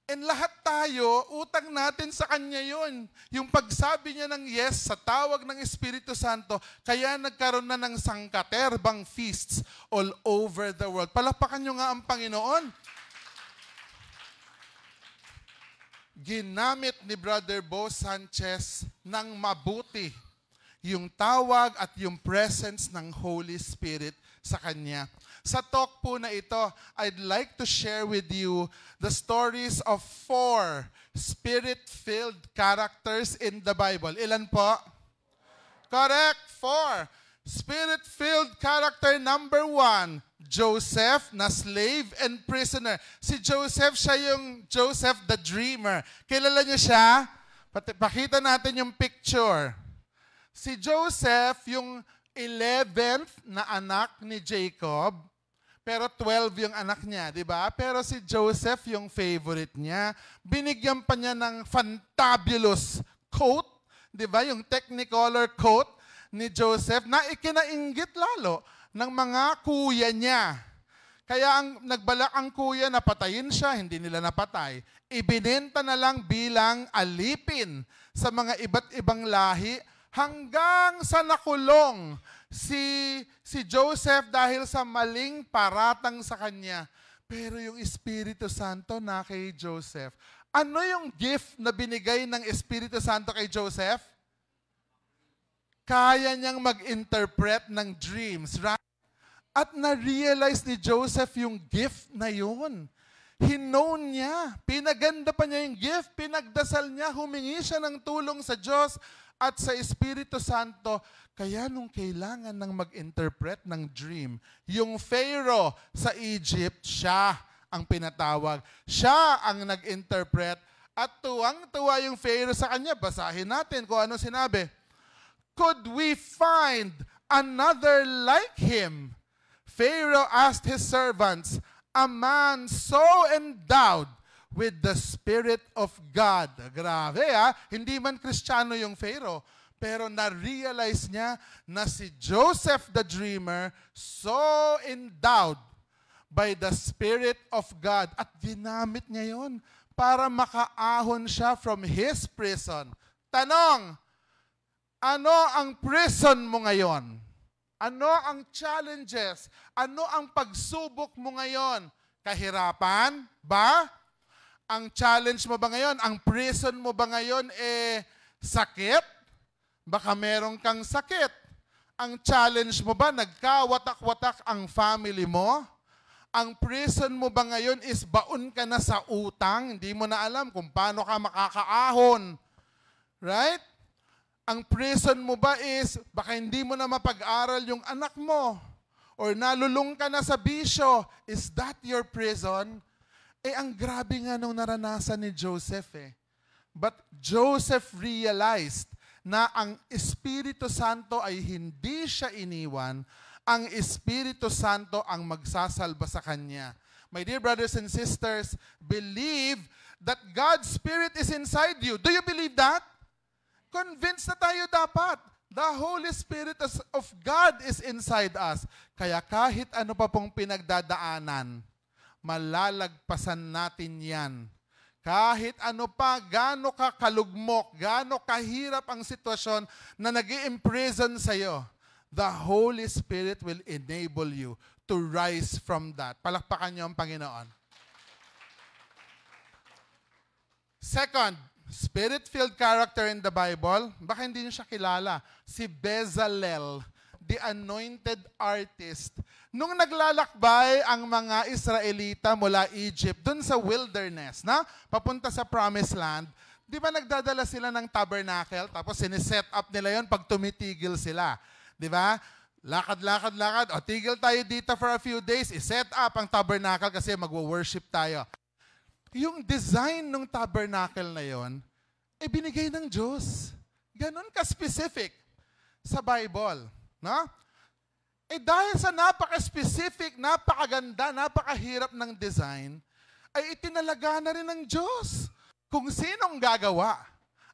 And lahat tayo, utang natin sa Kanya yun. Yung pagsabi niya ng yes sa tawag ng Espiritu Santo, kaya nagkaroon na ng sangkaterbang feasts all over the world. Palapakan niyo nga ang Panginoon. Ginamit ni Brother Bo Sanchez ng mabuti yung tawag at yung presence ng Holy Spirit sa kanya. Sa talk po na ito, I'd like to share with you the stories of 4 Spirit-filled characters in the Bible. Ilan po? Correct, 4. Spirit-filled character number 1, Joseph na slave and prisoner. Si Joseph, siya yung Joseph the Dreamer. Kilala niyo siya? Pakita natin yung picture. Si Joseph, yung 11th na anak ni Jacob, pero 12 yung anak niya, di ba? Pero si Joseph, yung favorite niya, binigyan pa niya ng fantabulous coat, di ba? Yung Technicolor coat ni Joseph na ikinainggit lalo ng mga kuya niya. Kaya nagbalak ang kuya na patayin siya, hindi nila napatay. Ibinenta na lang bilang alipin sa mga iba't ibang lahi hanggang sa nakulong si Joseph dahil sa maling paratang sa kanya. Pero yung Espiritu Santo na kay Joseph. Ano yung gift na binigay ng Espiritu Santo kay Joseph? Kaya niyang mag-interpret ng dreams, right? At na-realize ni Joseph yung gift na yun. Hinown niya. Pinaganda pa niya yung gift. Pinagdasal niya. Humingi siya ng tulong sa Diyos at sa Espiritu Santo. Kaya nung kailangan ng mag-interpret ng dream, yung Pharaoh sa Egypt, siya ang pinatawag. Siya ang nag-interpret. At tuwang-tuwa yung Pharaoh sa kanya. Basahin natin kung ano sinabi. Could we find another like him? Pharaoh asked his servants, a man so endowed with the Spirit of God. Grabe hindi man Kristiyano yung Pharaoh, pero na-realize niya na si Joseph the Dreamer so endowed by the Spirit of God at ginamit niya yon para makaahon siya from his prison. Tanong, ano ang prison mo ngayon? Ano ang challenges? Ano ang pagsubok mo ngayon? Kahirapan ba? Ang challenge mo ba ngayon? Ang prison mo ba ngayon sakit? Baka meron kang sakit. Ang challenge mo ba? Nagkawatak-watak ang family mo? Ang prison mo ba ngayon is baon ka na sa utang? Hindi mo na alam kung paano ka makakaahon. Right? Ang prison mo ba is baka hindi mo na mapag-aral yung anak mo? Or nalulung ka na sa bisyo? Is that your prison? Ang grabe nga nung naranasan ni Joseph But Joseph realized na ang Espiritu Santo ay hindi siya iniwan. Ang Espiritu Santo ang magsasalba sa kanya. my dear brothers and sisters, believe that God's Spirit is inside you. Do you believe that? Convinced na tayo dapat. The Holy Spirit of God is inside us. Kaya kahit ano pa pong pinagdadaanan, malalagpasan natin yan. Kahit ano pa, gaano ka kalugmok, gaano kahirap ang sitwasyon na nag-i-imprison sa'yo, the Holy Spirit will enable you to rise from that. Palakpakan niyo ang Panginoon. Second, Spirit-filled character in the Bible, baka hindi niyo siya kilala, si Bezalel, the anointed artist. Nung naglalakbay ang mga Israelita mula Egypt, dun sa wilderness, na papunta sa Promised Land, di ba nagdadala sila ng tabernacle, tapos siniset up nila yon pag tumitigil sila. Di ba? Lakad. O, tigil tayo dito for a few days, iset up ang tabernacle kasi magwo-worship tayo. Yung design ng tabernacle na yon, binigay ng Diyos. Ganon ka-specific sa Bible. No? Dahil sa napaka-specific, napakaganda, napakahirap ng design, ay itinalaga na rin ng Diyos kung sinong gagawa.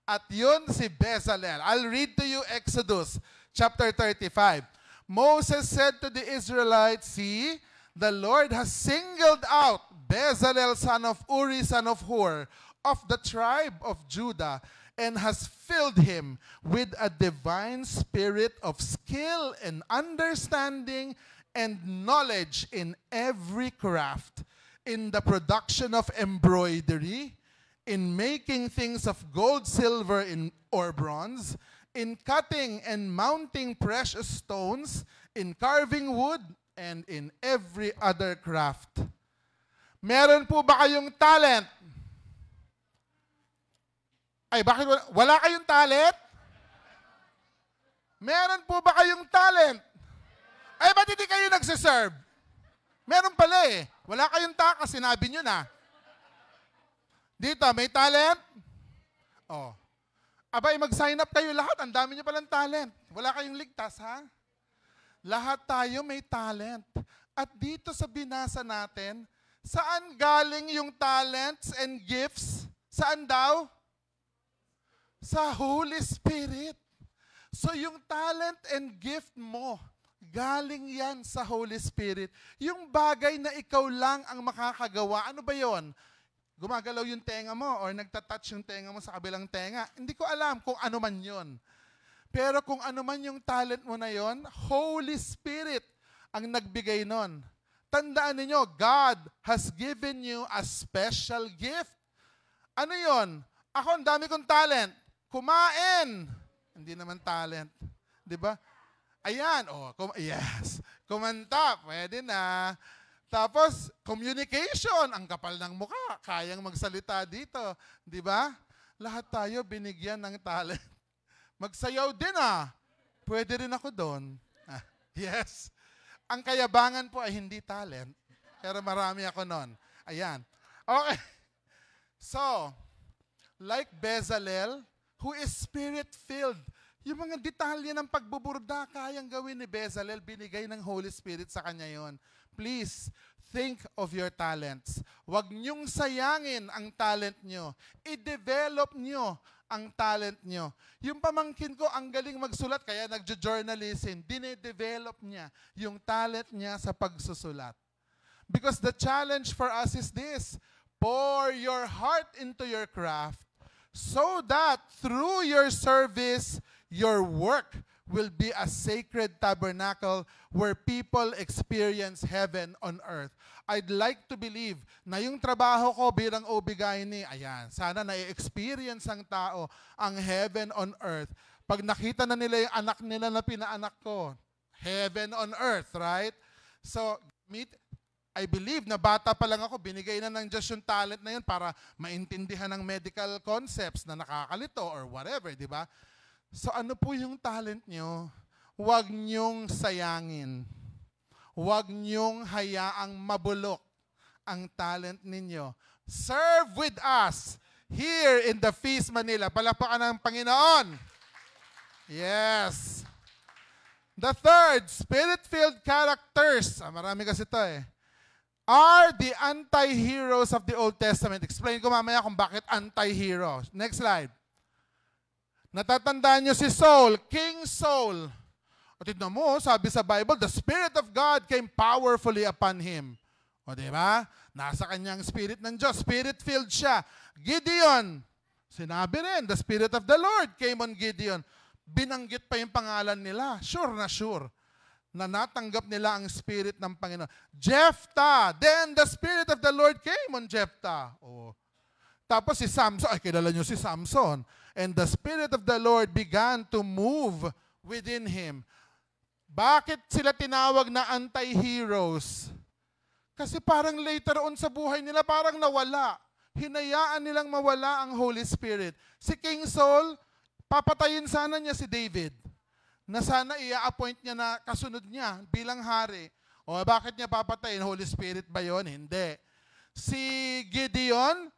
At yun si Bezalel. I'll read to you Exodus chapter 35. Moses said to the Israelites, see, the Lord has singled out Bezalel, son of Uri, son of Hur, of the tribe of Judah, and has filled him with a divine spirit of skill and understanding and knowledge in every craft, in the production of embroidery, in making things of gold, silver, or bronze, in cutting and mounting precious stones, in carving wood, and in every other craft. Meron po ba kayong talent? Ay, bakit wala kayong talent? Meron po ba kayong talent? Ay, ba't hindi kayo nagsiserve? Meron pala eh. Wala kayong taka, sinabi nyo na. Dito, may talent? Oh. Abay, mag-sign up kayo lahat. Ang dami nyo palang talent. Wala kayong ligtas, ha? Lahat tayo may talent. At dito sa binasa natin, saan galing yung talents and gifts? Saan daw? Sa Holy Spirit. So yung talent and gift mo, galing yan sa Holy Spirit. Yung bagay na ikaw lang ang makakagawa, ano ba yon? Gumagalaw yung tenga mo or nagtatouch yung tenga mo sa kabilang tenga. Hindi ko alam kung ano man yon. Pero kung ano man yung talent mo na yon, Holy Spirit ang nagbigay nun. Tandaan niyo, God has given you a special gift. Ano yon? Ako, ang dami kong talent. Kumain. Hindi naman talent. Di ba? Ayan. Oh, yes. Kumanta. Pwede na. Tapos, communication. Ang kapal ng mukha. Kayang magsalita dito. Di ba? Lahat tayo binigyan ng talent. Magsayaw din Pwede rin ako doon. Yes. Ang kayabangan po ay hindi talent. Pero marami ako noon. Ayan. Okay. So, like Bezalel, who is spirit-filled. Yung mga detalye ng pagbuburda, kayang gawin ni Bezalel, binigay ng Holy Spirit sa kanya yon. Please, think of your talents. Huwag niyong sayangin ang talent niyo. I-develop niyo ang talent niyo. Yung pamangkin ko, ang galing magsulat, kaya nagjo-journalism. Dine-develop niya yung talent niya sa pagsusulat. Because the challenge for us is this, pour your heart into your craft so that through your service, your work will be a sacred tabernacle where people experience heaven on earth. I'd like to believe na yung trabaho ko bilang OB-GYN, ayan, sana na-experience ng tao ang heaven on earth. Pag nakita na nila yung anak nila na pinaanak ko, heaven on earth, right? So, I believe na bata pa lang ako, binigay na ng Diyos yung talent na yun para maintindihan ng medical concepts na nakakalito or whatever, di ba? So ano po yung talent nyo? Huwag nyong sayangin. Huwag nyong hayaang mabulok ang talent ninyo. Serve with us here in the Feast Manila. Palakpakan ng Panginoon. Yes. The third, spirit-filled characters. Marami kasi ito are the anti-heroes of the Old Testament. Explain ko mamaya kung bakit anti-hero. Next slide. Natatandaan nyo si Saul, King Saul. O tignan mo, sabi sa Bible, the Spirit of God came powerfully upon him. O diba? Nasa kanyang spirit ng Diyos. Spirit-filled siya. Gideon, sinabi rin, the Spirit of the Lord came on Gideon. Binanggit pa yung pangalan nila. Sure na natanggap nila ang Spirit ng Panginoon. Jephthah, then the Spirit of the Lord came on Jephthah. Oh. Tapos si Samson, kilala nyo si Samson. And the Spirit of the Lord began to move within him. Bakit sila tinawag na anti-heroes? Kasi parang later on sa buhay nila, parang nawala. Hinayaan nilang mawala ang Holy Spirit. Si King Saul, papatayin sana niya si David. Na sana i-appoint niya na kasunod niya bilang hari. O bakit niya papatayin? Holy Spirit ba yun? Hindi. Si Gideon,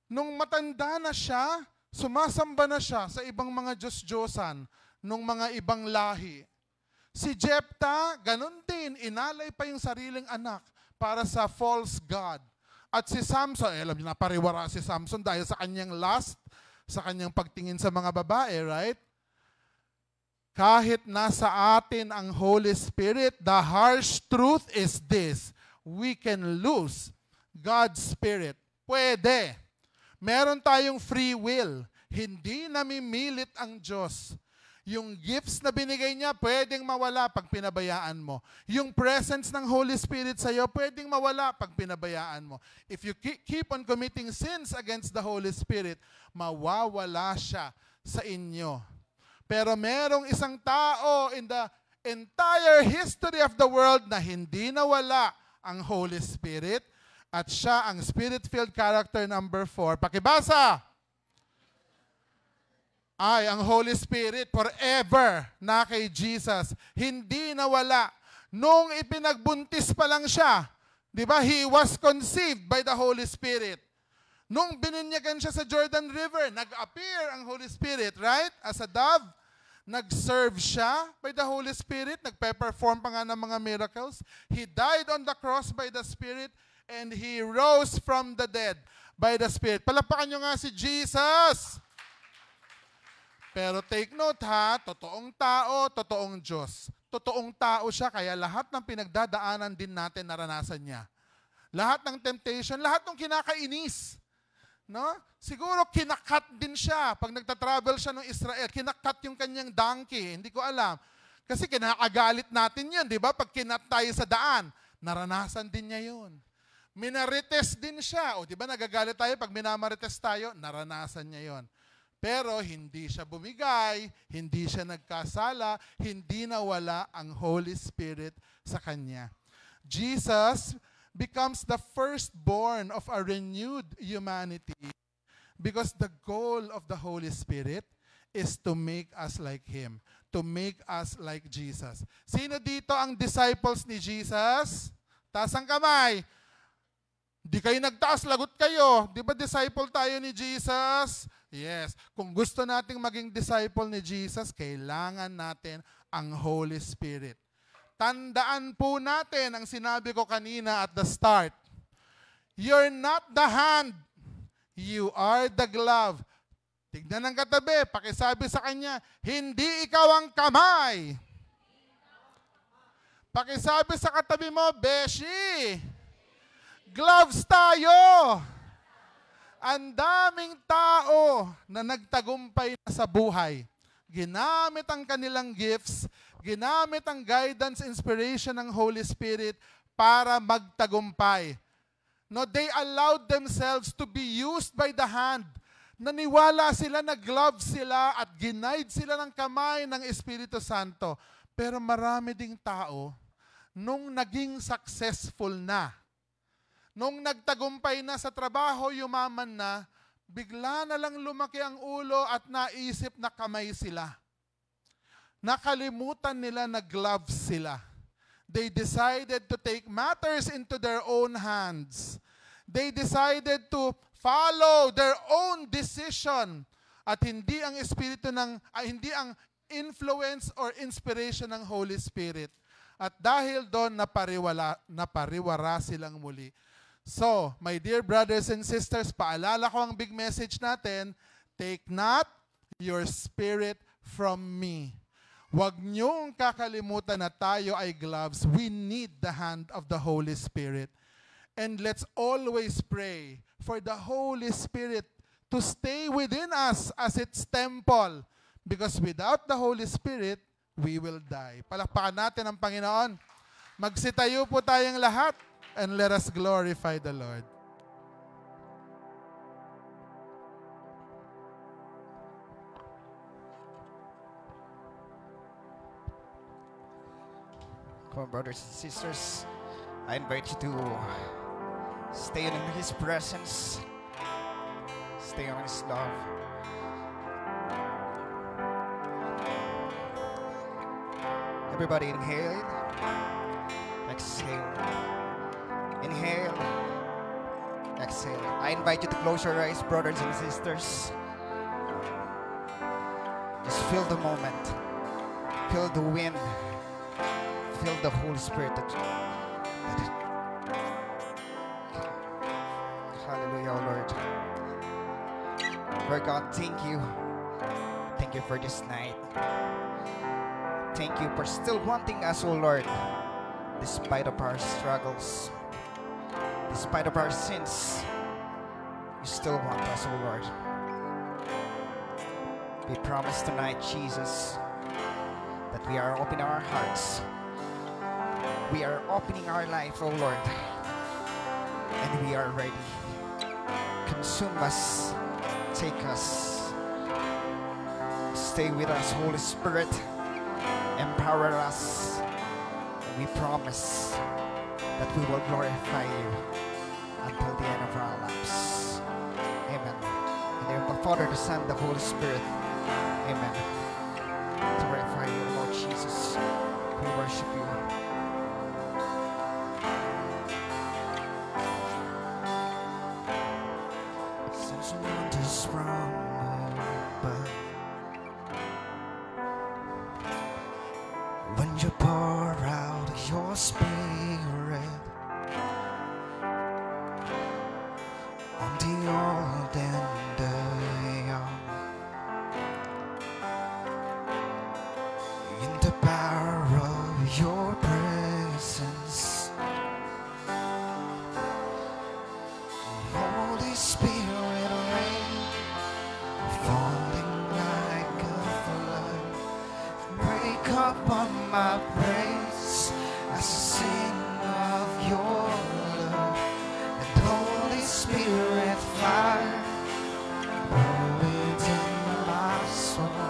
nung matanda na siya, sumasamba na siya sa ibang mga Diyos-Diyosan, nung mga ibang lahi. Si Jephthah, ganun din, inalay pa yung sariling anak para sa false god. At si Samson, alam niyo na pariwara si Samson dahil sa kanyang lust, sa kanyang pagtingin sa mga babae, right? Kahit nasa atin ang Holy Spirit, the harsh truth is this: we can lose God's Spirit. Pwede. Meron tayong free will. Hindi namimilit ang Diyos. Yung gifts na binigay niya, pwedeng mawala pag pinabayaan mo. Yung presence ng Holy Spirit sa iyo, pwedeng mawala pag pinabayaan mo. If you keep on committing sins against the Holy Spirit, mawawala siya sa inyo. Pero merong isang tao in the entire history of the world na hindi nawala ang Holy Spirit at siya ang Spirit-filled character number 4. Pakibasa! Ay, ang Holy Spirit forever na kay Jesus. Hindi nawala. Nung ipinagbuntis pa lang siya, di ba? He was conceived by the Holy Spirit. Nung bininyagan siya sa Jordan River, nag-appear ang Holy Spirit, right? As a dove. Nag-serve siya by the Holy Spirit. Nagpe-perform pa nga ng mga miracles. He died on the cross by the Spirit and He rose from the dead by the Spirit. Palapakan nyo nga si Jesus! Pero take note ha, totoong tao, totoong Diyos. Totoong tao siya, kaya lahat ng pinagdadaanan din natin naranasan niya. Lahat ng temptation, lahat ng kinakainis. No? Siguro kinakat din siya pag nagta-travel siya ng Israel. Kinakat yung kanyang donkey. Hindi ko alam. Kasi kinakagalit natin yun, di ba? Pag kinat tayo sa daan, naranasan din niya yun. Minarites din siya. O di ba nagagalit tayo pag minamarites tayo? Naranasan niya yun. Pero hindi siya bumigay, hindi siya nagkasala, hindi nawala ang Holy Spirit sa kanya. Jesus becomes the firstborn of a renewed humanity because the goal of the Holy Spirit is to make us like Him, to make us like Jesus. Sino dito ang disciples ni Jesus? Taas ang kamay. Di kayo nagtaas, lagot kayo. Di ba disciple tayo ni Jesus? Yes. Kung gusto nating maging disciple ni Jesus, kailangan natin ang Holy Spirit. Tandaan po natin ang sinabi ko kanina at the start. You're not the hand. You are the glove. Tignan ng katabi, pakisabi sa kanya, hindi ikaw ang kamay. Pakisabi sa katabi mo, Beshi, gloves tayo. Ang daming tao na nagtagumpay na sa buhay. Ginamit ang kanilang gifts, ginamit ang guidance, inspiration ng Holy Spirit para magtagumpay. No, they allowed themselves to be used by the hand. Naniwala sila, nag-glove sila at ginaid sila ng kamay ng Espiritu Santo. Pero marami ding tao, nung naging successful na, nung nagtagumpay na sa trabaho, yumaman na, bigla na lang lumaki ang ulo at naisip na kamay sila. Nakalimutan nila na gloves sila. They decided to take matters into their own hands. They decided to follow their own decision at hindi ang espiritu ng hindi ang influence or inspiration ng Holy Spirit. At dahil doon, napariwara silang muli. So, my dear brothers and sisters, paalala ko ang big message natin, take not your spirit from me. Huwag niyong kakalimutan na tayo ay gloves. We need the hand of the Holy Spirit. And let's always pray for the Holy Spirit to stay within us as its temple. Because without the Holy Spirit, we will die. Palakpakan natin ang Panginoon. Magsitayo po tayong lahat and let us glorify the Lord. Come on, brothers and sisters. I invite you to stay in His presence. Stay on His love. Everybody inhale. Exhale. Inhale. Exhale. I invite you to close your eyes, brothers and sisters. Just feel the moment. Feel the wind. Feel the Holy Spirit. Hallelujah, Lord. Lord God, thank you. Thank you for this night. Thank you for still wanting us, O Lord, despite of our struggles, despite of our sins. You still want us, O Lord. We promise tonight, Jesus, that we are opening our hearts. We are opening our life, O Lord, and we are ready. Consume us, take us, stay with us, Holy Spirit, empower us. We promise that we will glorify you until the end of our lives. Amen. In the name of the Father, the Son, the Holy Spirit. Amen. Glorify you, Lord Jesus. We worship you. When you pour out your spirit on the old and the young, in the power of your presence, Holy Spirit rain, falling like a flood, break upon my praise as I sing of your love. And Holy Spirit fire burn within my soul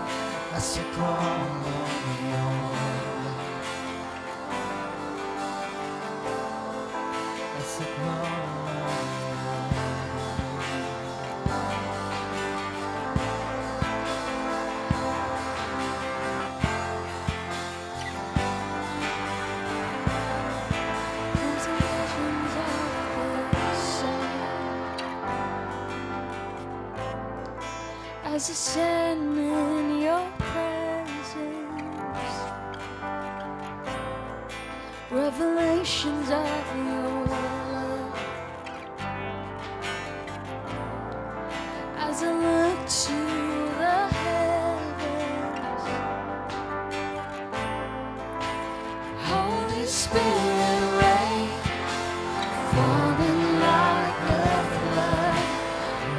as I call on your love. As I call on your love. As I stand in your presence, revelations of your love. As I look to the heavens, Holy Spirit rain, falling like a flood,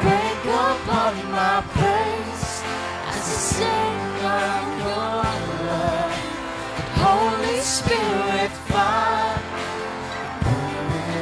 break upon my praise as I sing of your love. Holy Spirit fire, burn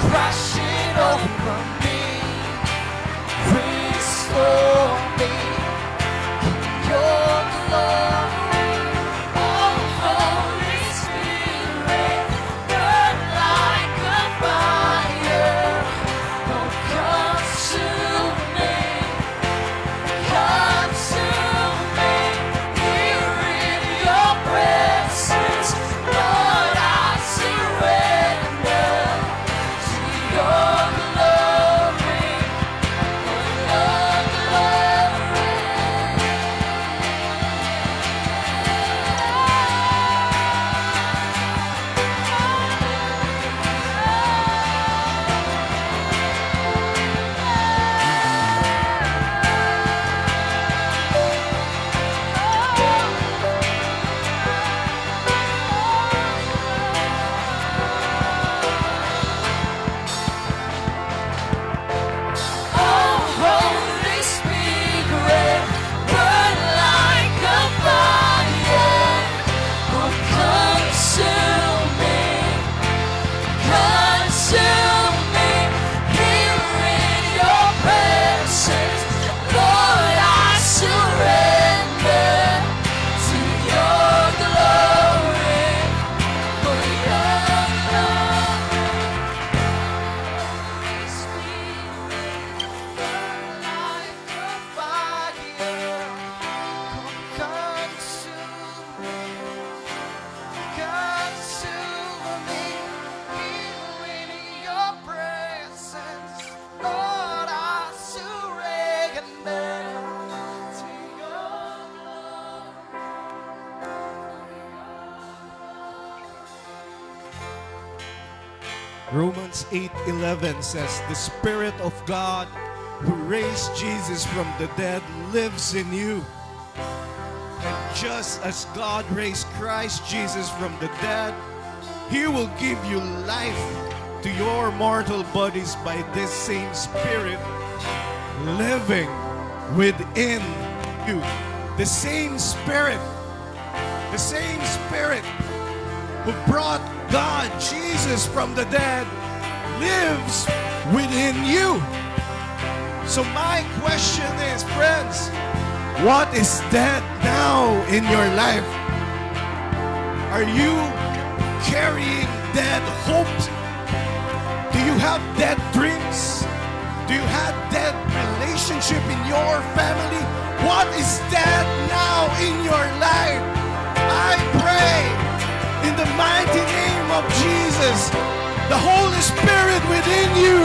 crashing over me. Restore me in your glory. Oh, Holy Spirit, burn like a fire. Oh, consume me, consume me. Here in your presence, Lord, I surrender to your glory, your glory. Oh, Holy Spirit, burn like a fire. Oh, consume me, consume me. Here in your presence, Lord, I surrender to your glory, for your glory. Holy Spirit, burn like a fire. Consume me, consume me. Here in your presence, Lord, I surrender to your Romans 8:11 says, "The Spirit of God who raised Jesus from the dead lives in you. And just as God raised Christ Jesus from the dead, He will give you life to your mortal bodies by this same Spirit living within you." The same Spirit who brought God, Jesus, from the dead lives within you. So my question is, friends, what is dead now in your life? Are you carrying dead hopes? Do you have dead dreams? Do you have dead relationship in your family? What is dead now in your life? I pray in the mighty name of Jesus, the Holy Spirit within you,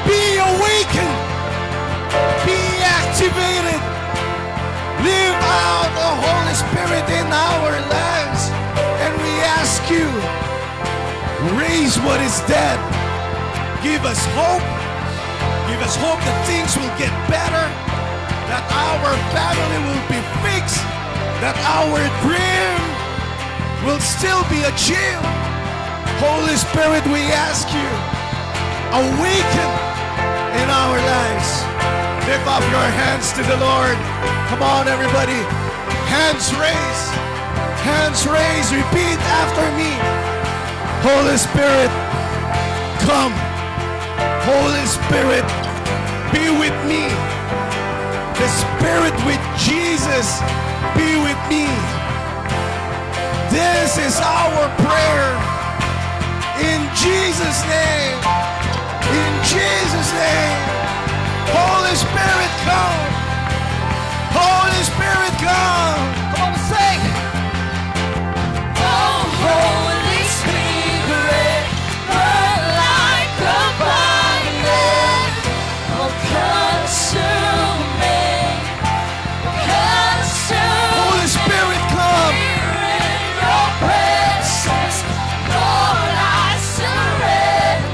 be awakened, be activated, live out the Holy Spirit in our lives. And we ask you, raise what is dead. Give us hope. Give us hope that things will get better, that our family will be fixed, that our dream will still be achieved. Holy Spirit, we ask you, awaken in our lives. Lift up your hands to the Lord. Come on, everybody. Hands raised. Hands raised. Repeat after me. Holy Spirit, come. Holy Spirit, be with me. The Spirit with Jesus, be with me. This is our prayer. In Jesus' name. In Jesus' name. Holy Spirit, come. Holy Spirit, come. Come on, sing. Oh, Holy Spirit, burn like a fire. Oh, consume me, consume Holy Spirit, come. Here in your presence, Lord, I surrender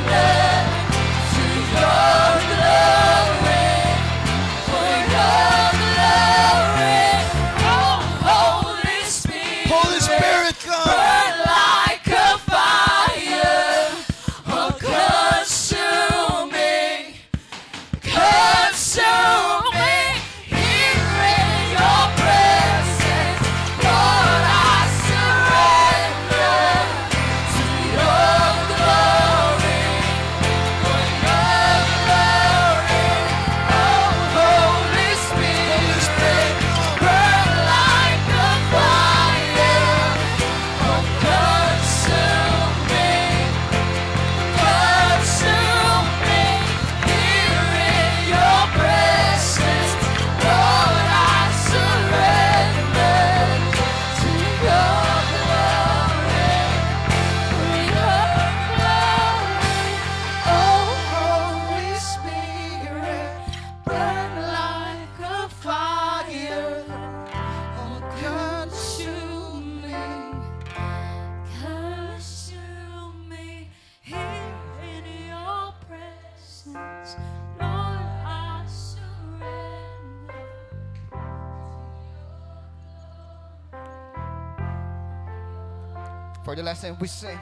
For the last time we sing.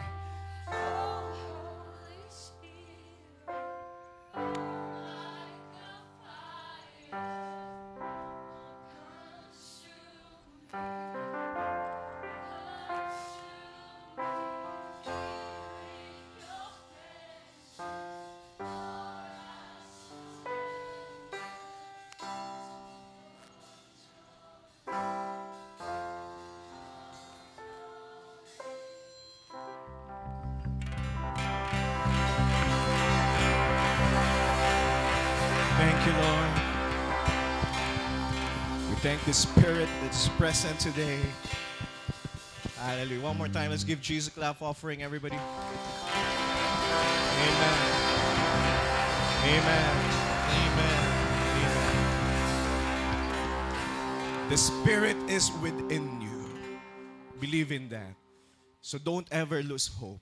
Thank you, Lord. We thank the Spirit that's present today. Hallelujah. One more time, let's give Jesus a clap offering, everybody. Amen. Amen. Amen. Amen. The Spirit is within you. Believe in that. So don't ever lose hope.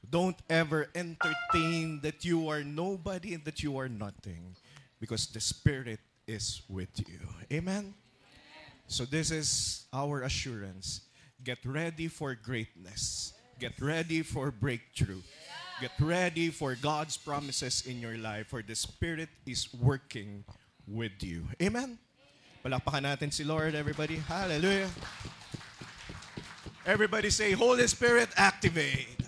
Don't ever entertain that you are nobody and that you are nothing, because the Spirit is with you. Amen? So this is our assurance. Get ready for greatness. Get ready for breakthrough. Get ready for God's promises in your life, for the Spirit is working with you. Amen? Palakpakan natin si Lord, everybody. Hallelujah. Everybody say, Holy Spirit, activate.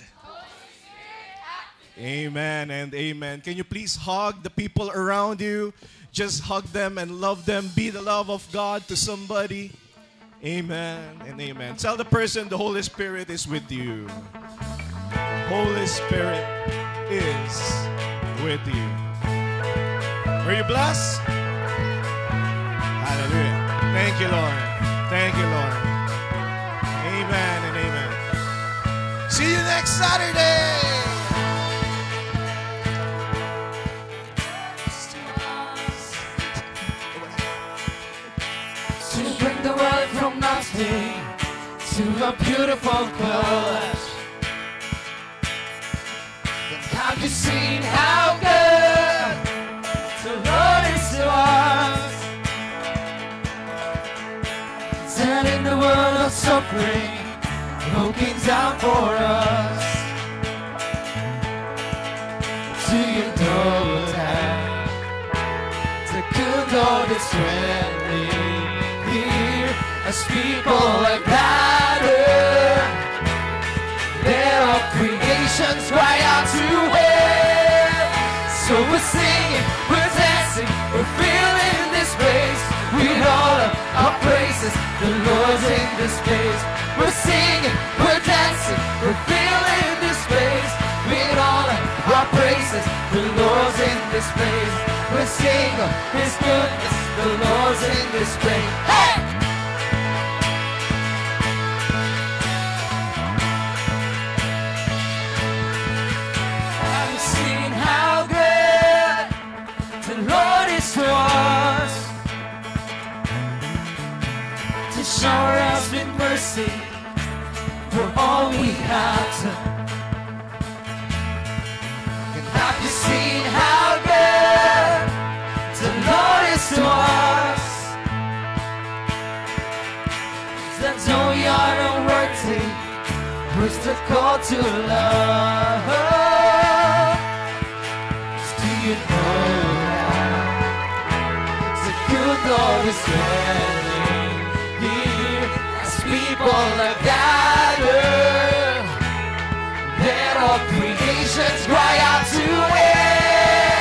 Amen and amen. Can you please hug the people around you? Just hug them and love them. Be the love of God to somebody. Amen and amen. Tell the person the Holy Spirit is with you. Holy Spirit is with you. Are you blessed? Hallelujah. Thank you, Lord. Thank you, Lord. Amen and amen. See you next Saturday. Bring the world from nothing to a beautiful colors. Have you seen how good the Lord is to us? Turning the world of suffering, looking down for us. Do you know that the good Lord is friendly? As people are gathered, there are creations cry out to Him. So we're singing, we're dancing, we're feeling this place. With all of our praises, the Lord's in this place. We're singing, we're dancing, we're feeling this place. With all of our praises, the Lord's in this place. We're singing His goodness, the Lord's in this place. Hey! To us, to shower us with mercy for all we have done. And have you seen how good the Lord is to us? That though we are unworthy, we're still called to love. Do you know God is dwelling here as people are gathered? Let all creations cry out to Him.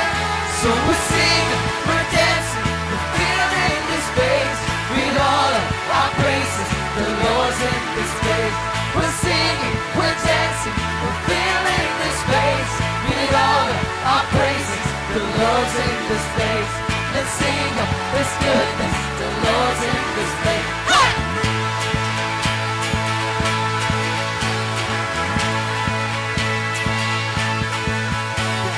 So we're singing, we're dancing, we're feeling this place. With all of our praises, the Lord's in this place. We're singing, we're dancing, we're feeling this place. With all of our praises, the Lord's in this place. Let's sing of His goodness, the Lord's in this place. Hey!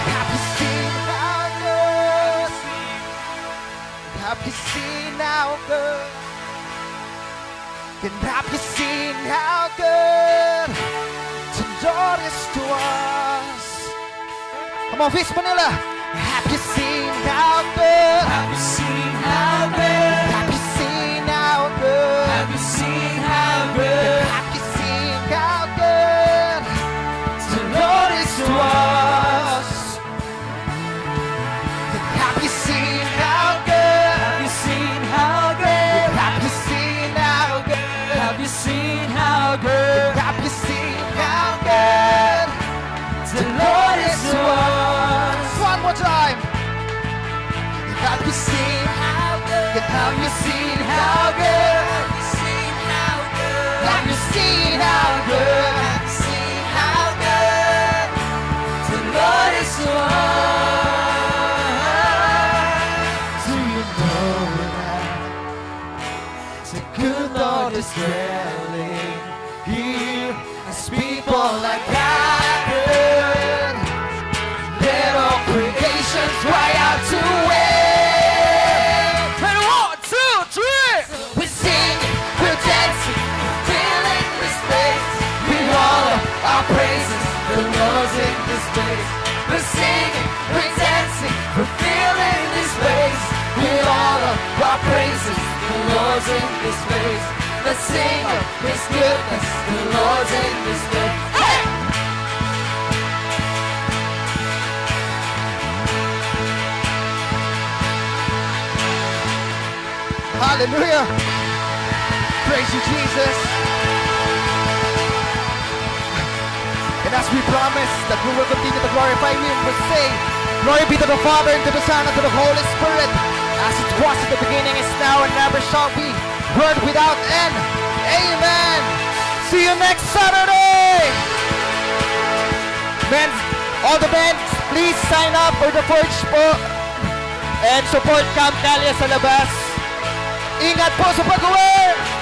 Have you seen how good? Have you seen how good? And have you seen how good the Lord is to us? Come on, East Manila. Have you seen how good? Have you seen how good? Have you seen how good? Have you seen how good? Have you seen how good? We've seen how good. Have you seen how good? Have you seen how good? Have you seen how good? Have you seen how good? The Lord is one. Do you know that the good Lord is dwelling here as people are gathered? Let all creations cry out to Him. And 1, 2, 3. We're singing, we're dancing, we're filling this place with all of our praises. The Lord's in this place. We're singing, we're dancing, we're filling this place with all of our praises. The Lord's in this place. Let's sing of His goodness. The Lord's in this place. Hey! Hallelujah. Praise you, Jesus. And as we promise that we will continue to glorify Him, we say, glory be to the Father, and to the Son, and to the Holy Spirit, as it was at the beginning, is now, and never shall be, world without end. Amen. See you next Saturday. Men, all the men, please sign up for the Forge po and support Camp Calya sa labas. Ingat po sa pag-uwi!